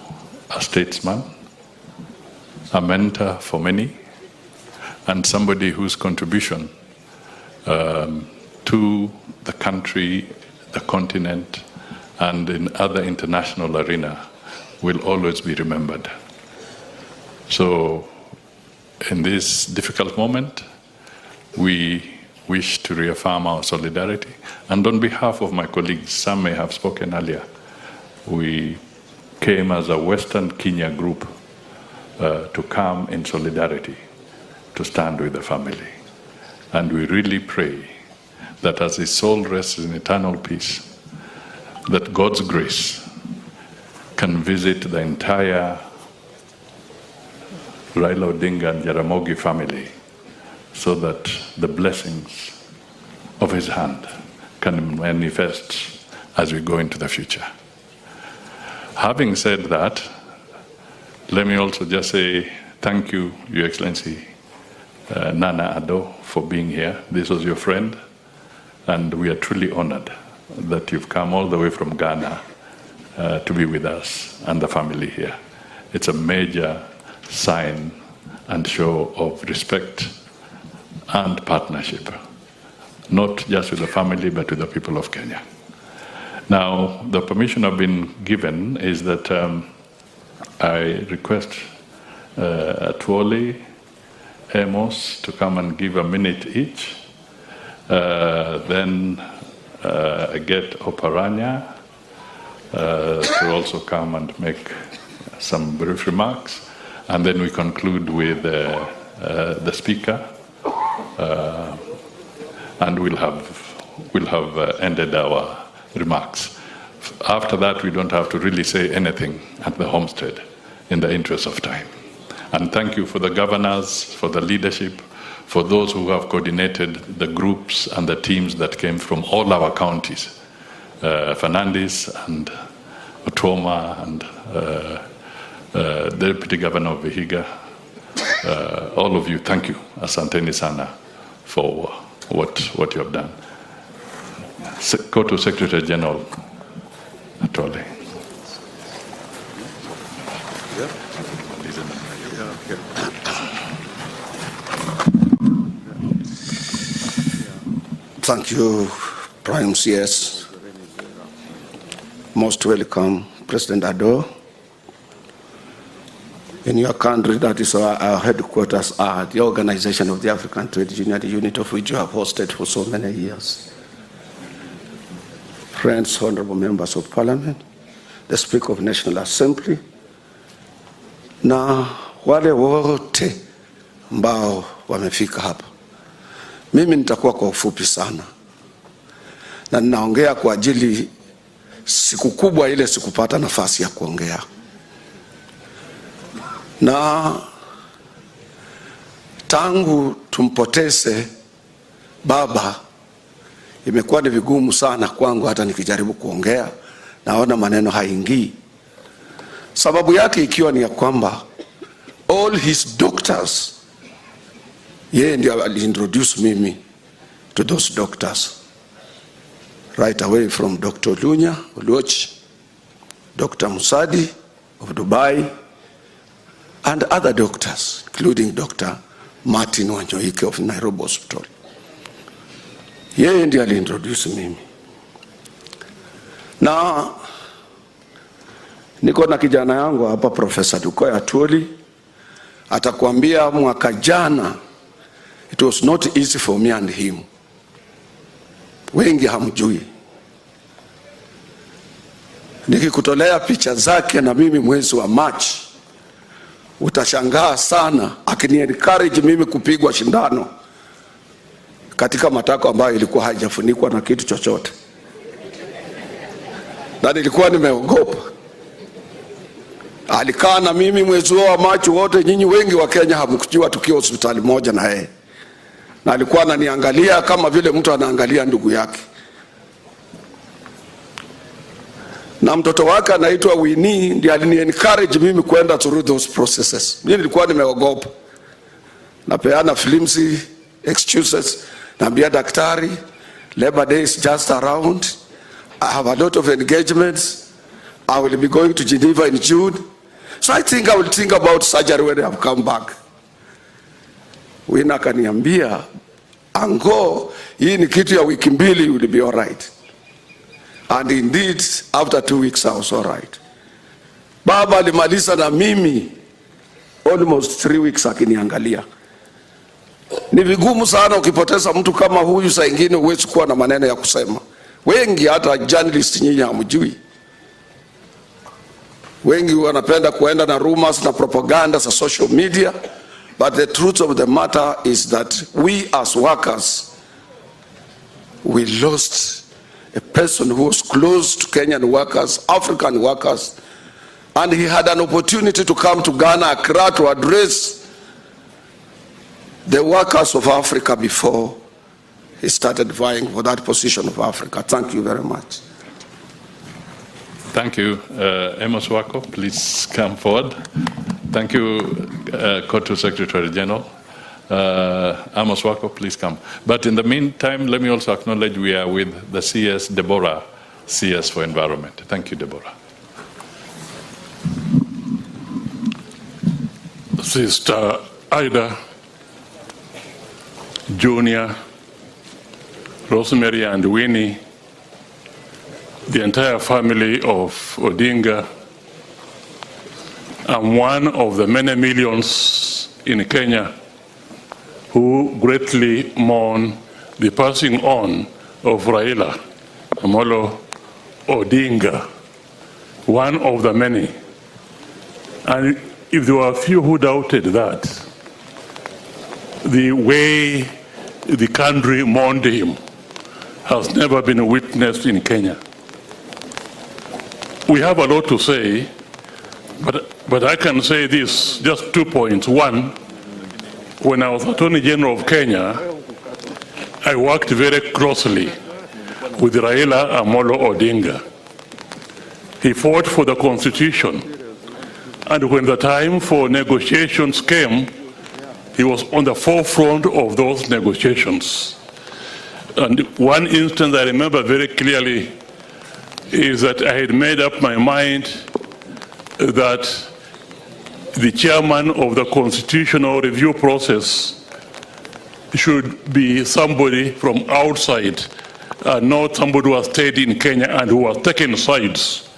a statesman, a mentor for many, and somebody whose contribution to the country, the continent, and in other international arena will always be remembered. So in this difficult moment, we wish to reaffirm our solidarity. And on behalf of my colleagues, some may have spoken earlier, we came as a Western Kenya group to come in solidarity, to stand with the family. And we really pray that as his soul rests in eternal peace, that God's grace can visit the entire Raila Odinga and Jaramogi family, so that the blessings of his hand can manifest as we go into the future. Having said that, let me also just say thank you, Your Excellency Nana Addo, for being here. This was your friend, and we are truly honored that you've come all the way from Ghana to be with us and the family here. It's a major sign and show of respect and partnership, not just with the family, but with the people of Kenya. Now, the permission I've been given is that I request Tuoli, Amos to come and give a minute each. Then I get Oparanya to also come and make some brief remarks. And then we conclude with the speaker. And we'll have ended our remarks. After that, we don't have to really say anything at the homestead in the interest of time. And thank you for the governors, for the leadership, for those who have coordinated the groups and the teams that came from all our counties, Fernandes and Otoma and the Deputy Governor of Vihiga. All of you, thank you, Asanteni Sana, for what you have done. Go to Secretary General Atole. Thank you, Prime CS. Most welcome, President Addo. In your country, that is our headquarters are the Organization of the African Trade Union, the unit of which you have hosted for so many years. Friends, honorable members of parliament, the Speaker of National Assembly, na wale wote ambao wamefika hapa. Mimi nitakuwa kwa ufupi sana. Na ninaongea kwa ajili siku kubwa ile sikupata nafasi ya kuongea. Na tangu tumpoteze baba, imekuwa ni vigumu sana kwangu hata nikijaribu kuongea, naona maneno haingii. Sababu yake ikiwa ni ya kwamba all his doctors, yeye ndio aliintroduce mimi to those doctors. Right away from Dr. Lunya Oluoch, Dr. Musadi of Dubai, and other doctors, including Dr. Martin Wanyoike of Nairobi Hospital. Yeye ndiye aliintroduce mimi. Na niko na kijana yangu hapa, Professor Dukoya Tuoli, atakwambia mwaka jana it was not easy for me and him. Wengi hamjui. Nikikutolea picha zake na mimi mwezi wa March, utashangaa sana akini encourage mimi kupigwa shindano katika matako ambayo ilikuwa haijafunikwa na kitu chochote. Na nilikuwa nimeogopa. Alikaa na mimi mwezi wa March wote, nyinyi wengi wa Kenya hamkujua tukiwa hospitali moja na yeye. Na alikuwa ananiangalia kama vile mtu anaangalia ndugu yake. Na mtoto wake anaitwa Winnie ndiye alini encourage mimi kwenda through those processes. Mimi nilikuwa nimeogopa. Napeana flimsy excuses, naambia daktari Labor Day is just around, I have a lot of engagements, I will be going to Geneva in June, so I think I will think about surgery when I have come back. Wina kaniambia, ango, hii ni kitu ya wiki mbili, you will be all right. And indeed, after 2 weeks, I was all right. Baba alimaliza na mimi almost 3 weeks akiniangalia. Ni vigumu sana ukipoteza mtu kama huyu, saa ingine huwezi kuwa na maneno ya kusema. Wengi hata journalists nyinyi hamjui. Wengi wanapenda kuenda na rumors na propaganda za social media, but the truth of the matter is that we as workers, we lost a person who was close to Kenyan workers, African workers, and he had an opportunity to come to Ghana, Accra, to address the workers of Africa before he started vying for that position of Africa. Thank you very much. Thank you. Amos Wako, please come forward. Thank you, Kotu Secretary General. Amos Wako, please come. But in the meantime, let me also acknowledge we are with the CS, Deborah, CS for Environment. Thank you, Deborah. Sister Ida, Junior, Rosemary and Winnie, the entire family of Odinga, I'm one of the many millions in Kenya who greatly mourn the passing on of Raila Amolo Odinga, one of the many. And if there were a few who doubted that, the way the country mourned him has never been witnessed in Kenya. We have a lot to say, but I can say this, just 2 points. One, when I was Attorney General of Kenya, I worked very closely with Raila Amolo Odinga. He fought for the Constitution, and when the time for negotiations came, he was on the forefront of those negotiations. And one instance I remember very clearly is that I had made up my mind that the chairman of the constitutional review process should be somebody from outside, not somebody who has stayed in Kenya and who has taken sides,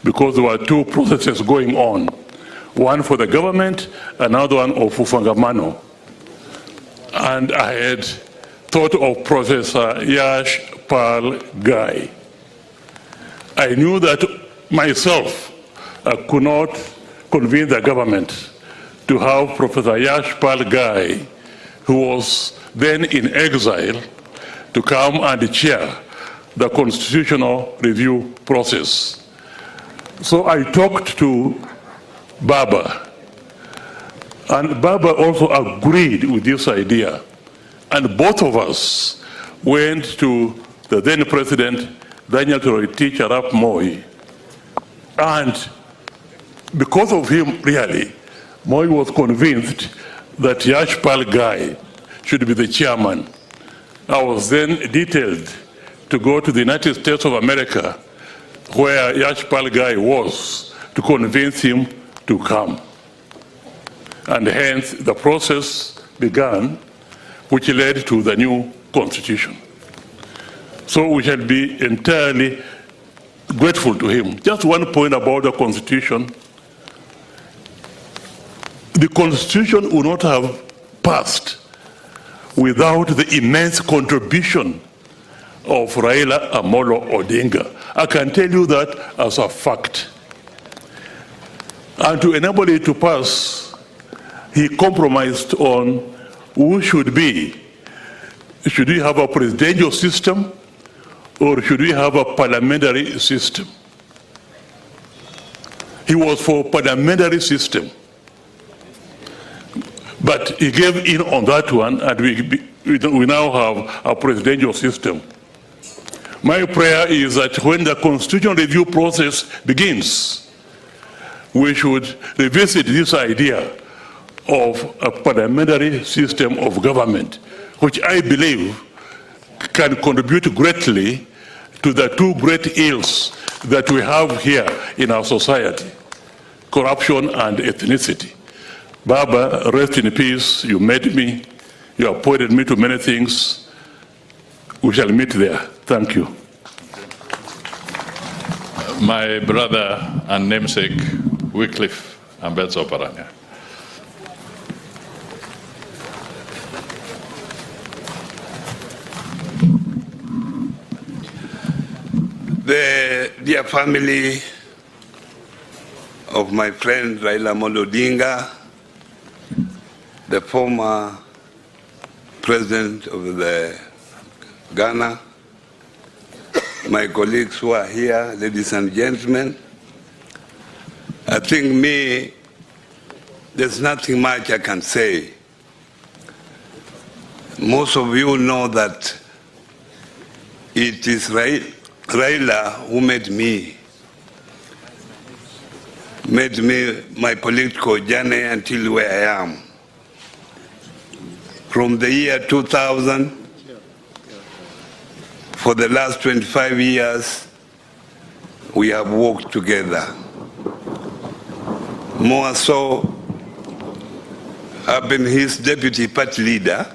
because there were two processes going on, one for the government, another one of Ufangamano. And I had thought of Professor Yash Pal Gai. I knew that myself I could not convince the government to have Professor Yash Pal Gai, who was then in exile, to come and chair the constitutional review process. So I talked to Baba, and Baba also agreed with this idea. And both of us went to the then President, Daniel Toroitich Arap Moi. And because of him, really, Moi was convinced that Yash Pal Gai should be the chairman. I was then detailed to go to the United States of America, where Yash Pal Gai was, to convince him to come. And hence the process began, which led to the new constitution. So we shall be entirely grateful to him. Just one point about the constitution. The constitution would not have passed without the immense contribution of Raila Amolo Odinga. I can tell you that as a fact. And to enable it to pass, he compromised on who should be. Should we have a presidential system, or should we have a parliamentary system? He was for parliamentary system. But he gave in on that one, and we now have a presidential system. My prayer is that when the constitutional review process begins, we should revisit this idea of a parliamentary system of government, which I believe can contribute greatly to the two great ills that we have here in our society, corruption and ethnicity. Baba, rest in peace. You made me, you appointed me to many things. We shall meet there. Thank you. My brother and namesake, Wycliffe Ambetsa Oparanya. The dear family of my friend Raila Amolo Odinga, the former president of the Ghana, my colleagues who are here, ladies and gentlemen, I think there's nothing much I can say. most of you know that it is Raila who made me my political journey until where I am. From the year 2000, for the last 25 years, we have worked together. More so, I've been his deputy party leader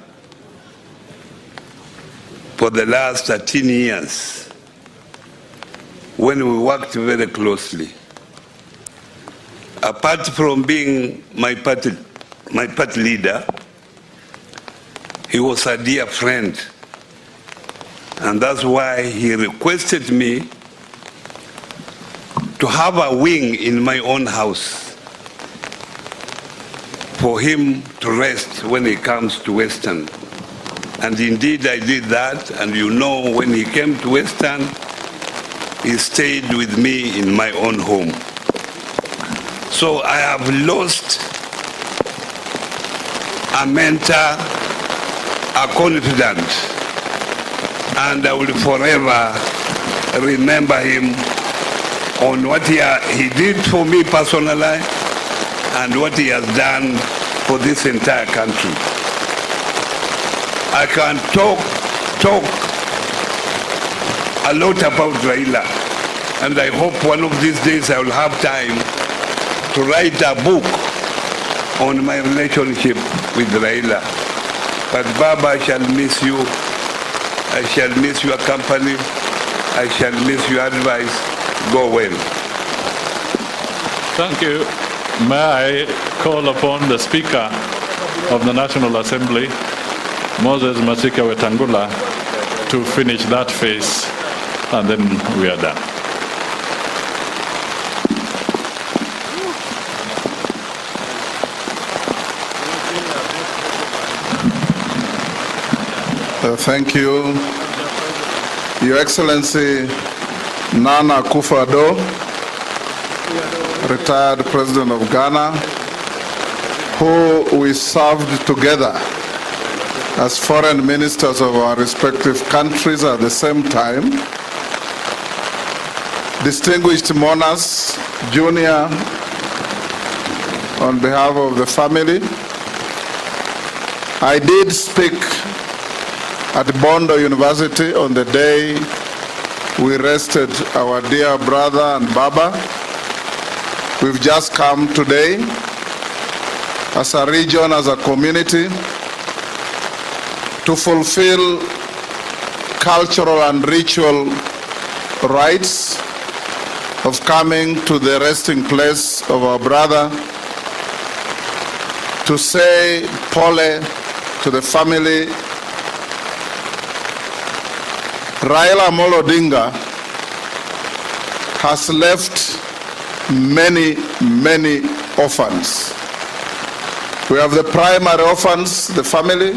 for the last 13 years, when we worked very closely. Apart from being my party leader, he was a dear friend. And that's why he requested me to have a wing in my own house for him to rest when he comes to Western. And indeed I did that, and you know, when he came to Western, he stayed with me in my own home. So I have lost a mentor, a confidant, and I will forever remember him on what he did for me personally and what he has done for this entire country. I can talk a lot about Raila, and I hope one of these days I will have time to write a book on my relationship with Raila. But Baba, I shall miss you. I shall miss your company. I shall miss your advice. Go well. Thank you. May I call upon the Speaker of the National Assembly, Moses Masika Wetangula, to finish that phase, and then we are done. Thank you, Your Excellency Nana Akufo-Addo, retired President of Ghana, who we served together as foreign ministers of our respective countries at the same time. Distinguished monarchs, Junior, on behalf of the family, I did speak at Bondo University on the day we rested our dear brother and Baba. We've just come today as a region, as a community, to fulfill cultural and ritual rites of coming to the resting place of our brother, to say pole to the family. Raila Amolo Odinga has left many orphans. We have the primary orphans, the family,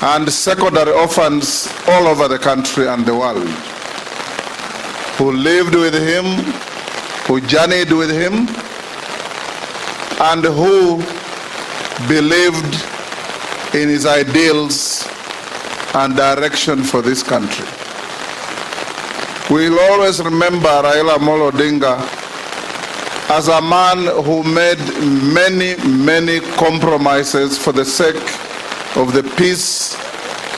and secondary orphans all over the country and the world, who lived with him, who journeyed with him, and who believed in his ideals and direction for this country. We'll always remember Raila Amolo Odinga as a man who made many compromises for the sake of the peace,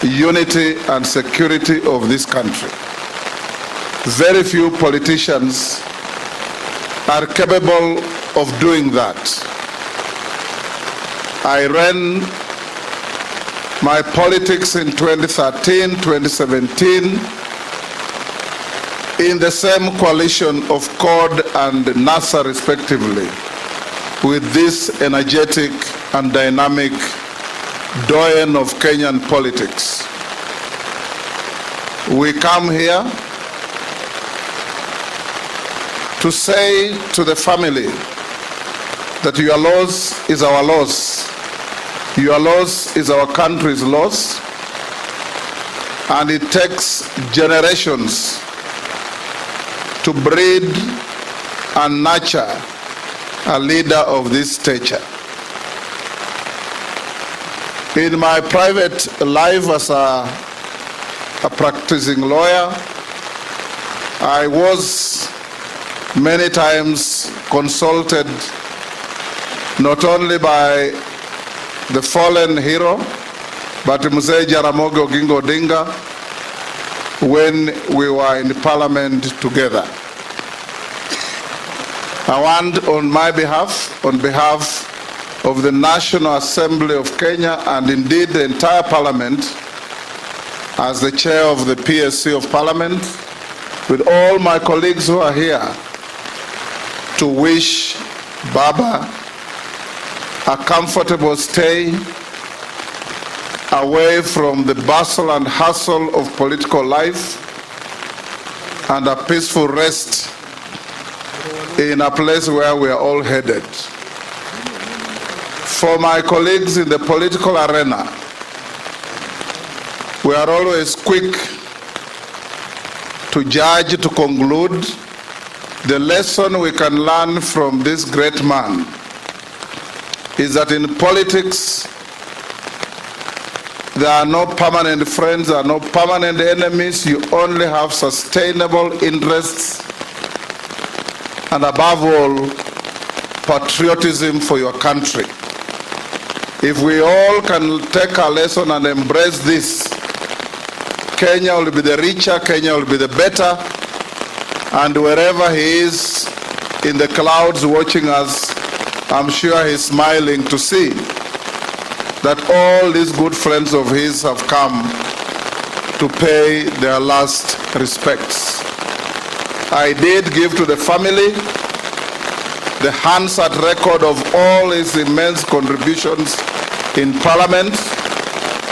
unity, and security of this country. Very few politicians are capable of doing that. I ran my politics in 2013, 2017, in the same coalition of CORD and NASA respectively, with this energetic and dynamic doyen of Kenyan politics. We come here to say to the family that your loss is our loss. Your loss is our country's loss, and it takes generations to breed and nurture a leader of this stature. In my private life as a practicing lawyer, I was many times consulted not only by the fallen hero, but Mzee Jaramogi Oginga Odinga when we were in Parliament together. I want on my behalf, on behalf of the National Assembly of Kenya and indeed the entire Parliament, as the chair of the PSC of Parliament, with all my colleagues who are here, to wish Baba a comfortable stay away from the bustle and hustle of political life and a peaceful rest in a place where we are all headed. For my colleagues in the political arena, we are always quick to judge, to conclude. The lesson we can learn from this great man is that in politics, there are no permanent friends, there are no permanent enemies. You only have sustainable interests and above all, patriotism for your country. If we all can take a lesson and embrace this, Kenya will be the richer, Kenya will be the better, and wherever he is in the clouds watching us, I'm sure he's smiling to see that all these good friends of his have come to pay their last respects. I did give to the family the Hansard record of all his immense contributions in Parliament,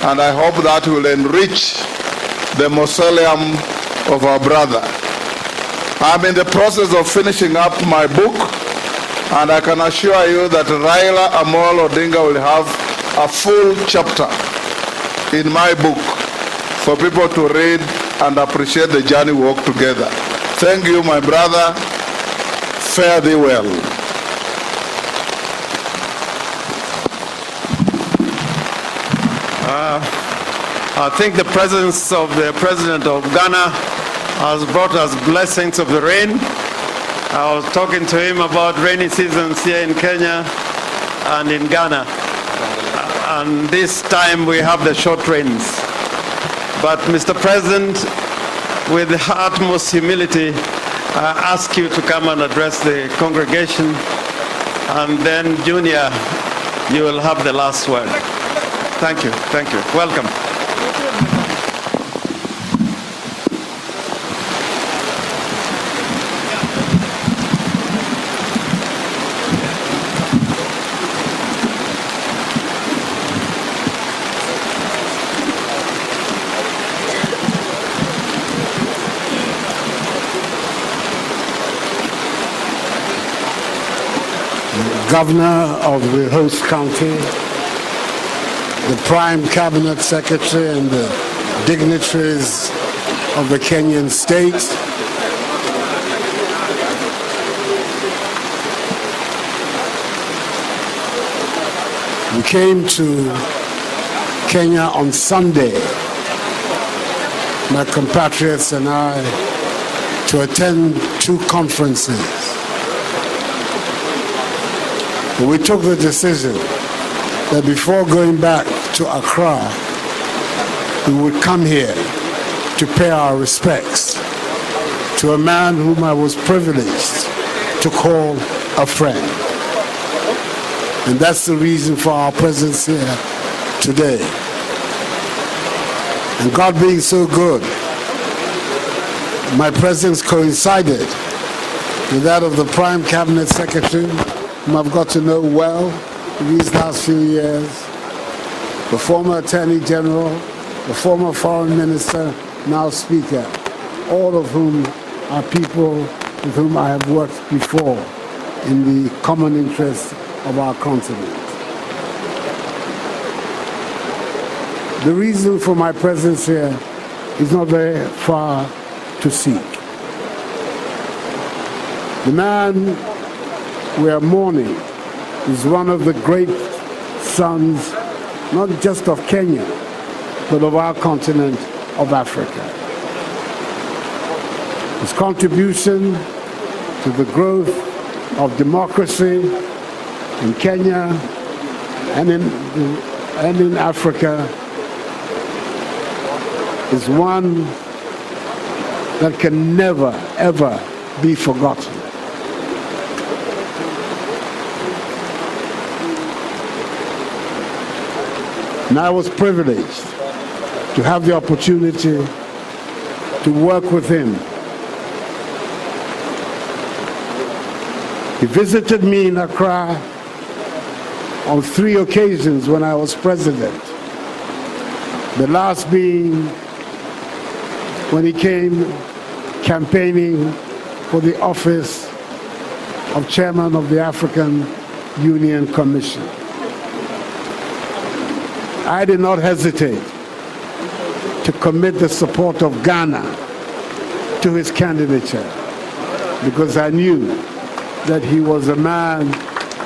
and I hope that will enrich the mausoleum of our brother. I'm in the process of finishing up my book, and I can assure you that Raila Amolo Odinga will have a full chapter in my book for people to read and appreciate the journey we walk together. Thank you, my brother. Fare thee well. I think the presence of the President of Ghana has brought us blessings of the rain. I was talking to him about rainy seasons here in Kenya and in Ghana. And this time we have the short rains. But Mr. President, with the utmost humility, I ask you to come and address the congregation, and then Junior, you will have the last word. Thank you, thank you. Welcome. Governor of the host county, the Prime Cabinet Secretary and the dignitaries of the Kenyan state, we came to Kenya on Sunday, my compatriots and I, to attend 2 conferences. We took the decision that before going back to Accra, we would come here to pay our respects to a man whom I was privileged to call a friend. And that's the reason for our presence here today. And God being so good, my presence coincided with that of the Prime Cabinet Secretary, whom I've got to know well in these last few years, the former Attorney General, the former Foreign Minister, now Speaker, all of whom are people with whom I have worked before in the common interest of our continent. The reason for my presence here is not very far to seek. The man we are mourning is one of the great sons not just of Kenya, but of our continent of Africa. His contribution to the growth of democracy in Kenya and in Africa is one that can never, ever be forgotten. And I was privileged to have the opportunity to work with him. He visited me in Accra on 3 occasions when I was president. The last being when he came campaigning for the office of chairman of the African Union Commission. I did not hesitate to commit the support of Ghana to his candidature because I knew that he was a man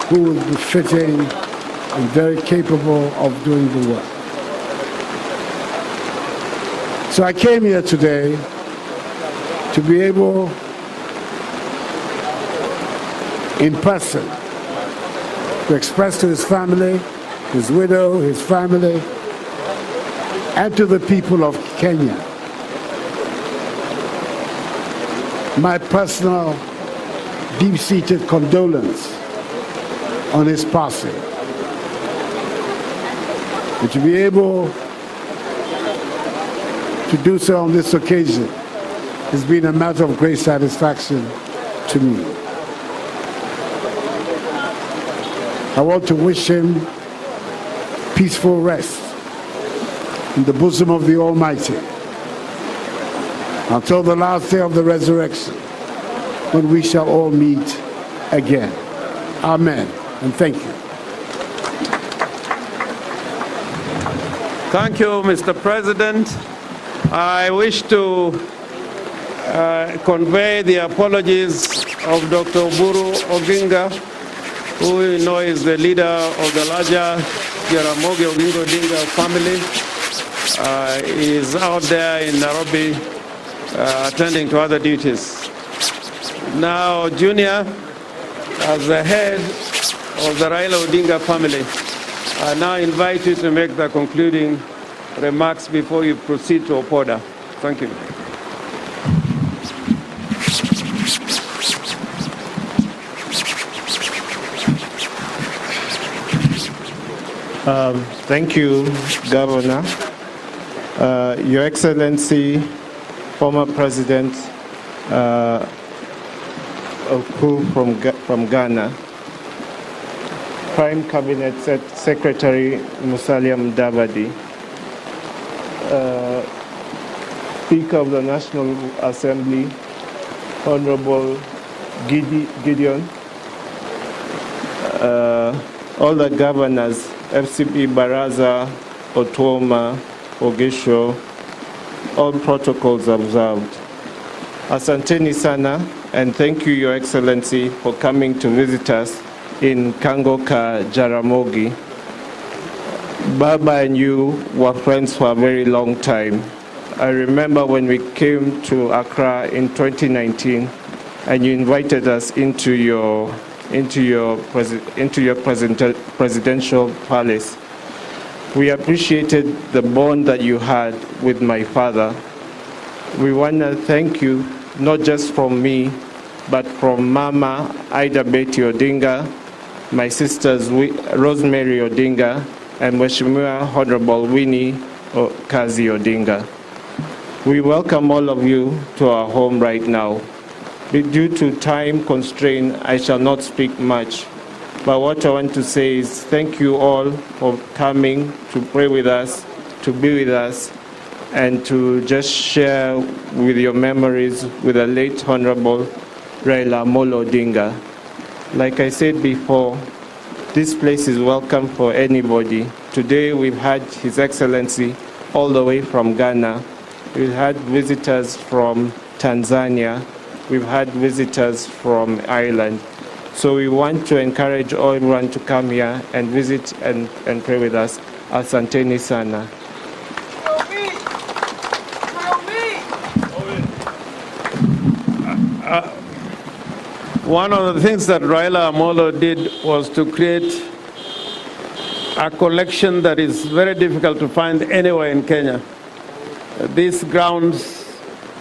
who was befitting and very capable of doing the work. So I came here today to be able, in person, to express to his family, his widow, his family, and to the people of Kenya my personal deep-seated condolence on his passing. And to be able to do so on this occasion has been a matter of great satisfaction to me. I want to wish him peaceful rest in the bosom of the Almighty until the last day of the resurrection, when we shall all meet again. Amen, and thank you. Thank you, Mr. President. I wish to convey the apologies of Dr. Oburu Oginga, who we know is the leader of the larger Jaramogi Oginga Odinga family. He is out there in Nairobi attending to other duties. Now, Junior, as the head of the Raila Odinga family, I now invite you to make the concluding remarks before you proceed to Opoda. Thank you. Thank you, Governor. Your Excellency, former President from Ghana, Prime Cabinet Secretary Musalia Mudavadi, Speaker of the National Assembly, Honorable Gideon, all the governors, FCP Baraza, Otuoma, Ogisho, all protocols observed. Asanteni sana, and thank you, Your Excellency, for coming to visit us in Kangoka, Jaramogi. Baba and you were friends for a very long time. I remember when we came to Accra in 2019, and you invited us into your presidential palace. We appreciated the bond that you had with my father. We want to thank you, not just from me, but from Mama Ida Betty Odinga, my sisters Rosemary Odinga, and Mheshimiwa Honorable Winnie Kazi Odinga. We welcome all of you to our home right now. Due to time constraint, I shall not speak much. But what I want to say is thank you all for coming to pray with us, to be with us, and to just share with your memories with the late Honorable Raila Molo Odinga. Like I said before, this place is welcome for anybody. Today we've had His Excellency all the way from Ghana. We've had visitors from Tanzania. We've had visitors from Ireland. So we want to encourage everyone to come here and visit and pray with us. Asanteni sana. One of the things that Raila Amolo did was to create a collection that is very difficult to find anywhere in Kenya. This grounds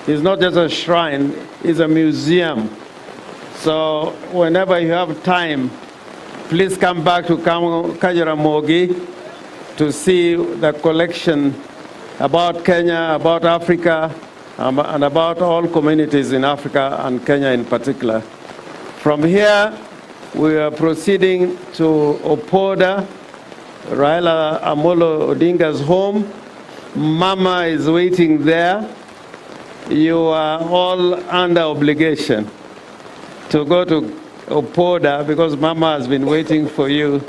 is not just a shrine, it's a museum. So whenever you have time, please come back to Kajaramogi to see the collection about Kenya, about Africa, and about all communities in Africa and Kenya in particular. From here, we are proceeding to Opoda, Raila Amolo Odinga's home. Mama is waiting there. You are all under obligation to go to Opoda because Mama has been waiting for you.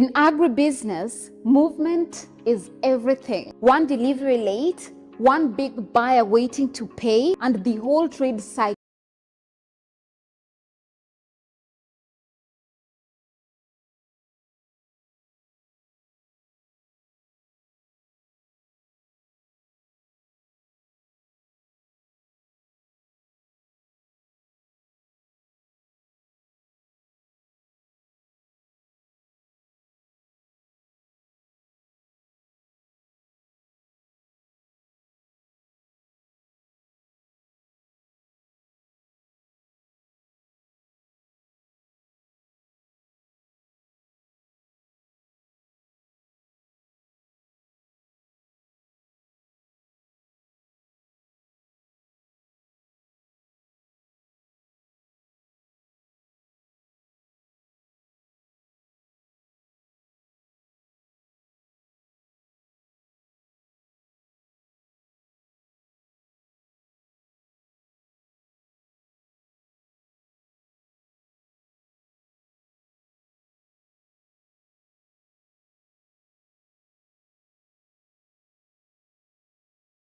In agribusiness, movement is everything. One delivery late, one big buyer waiting to pay, and the whole trade cycle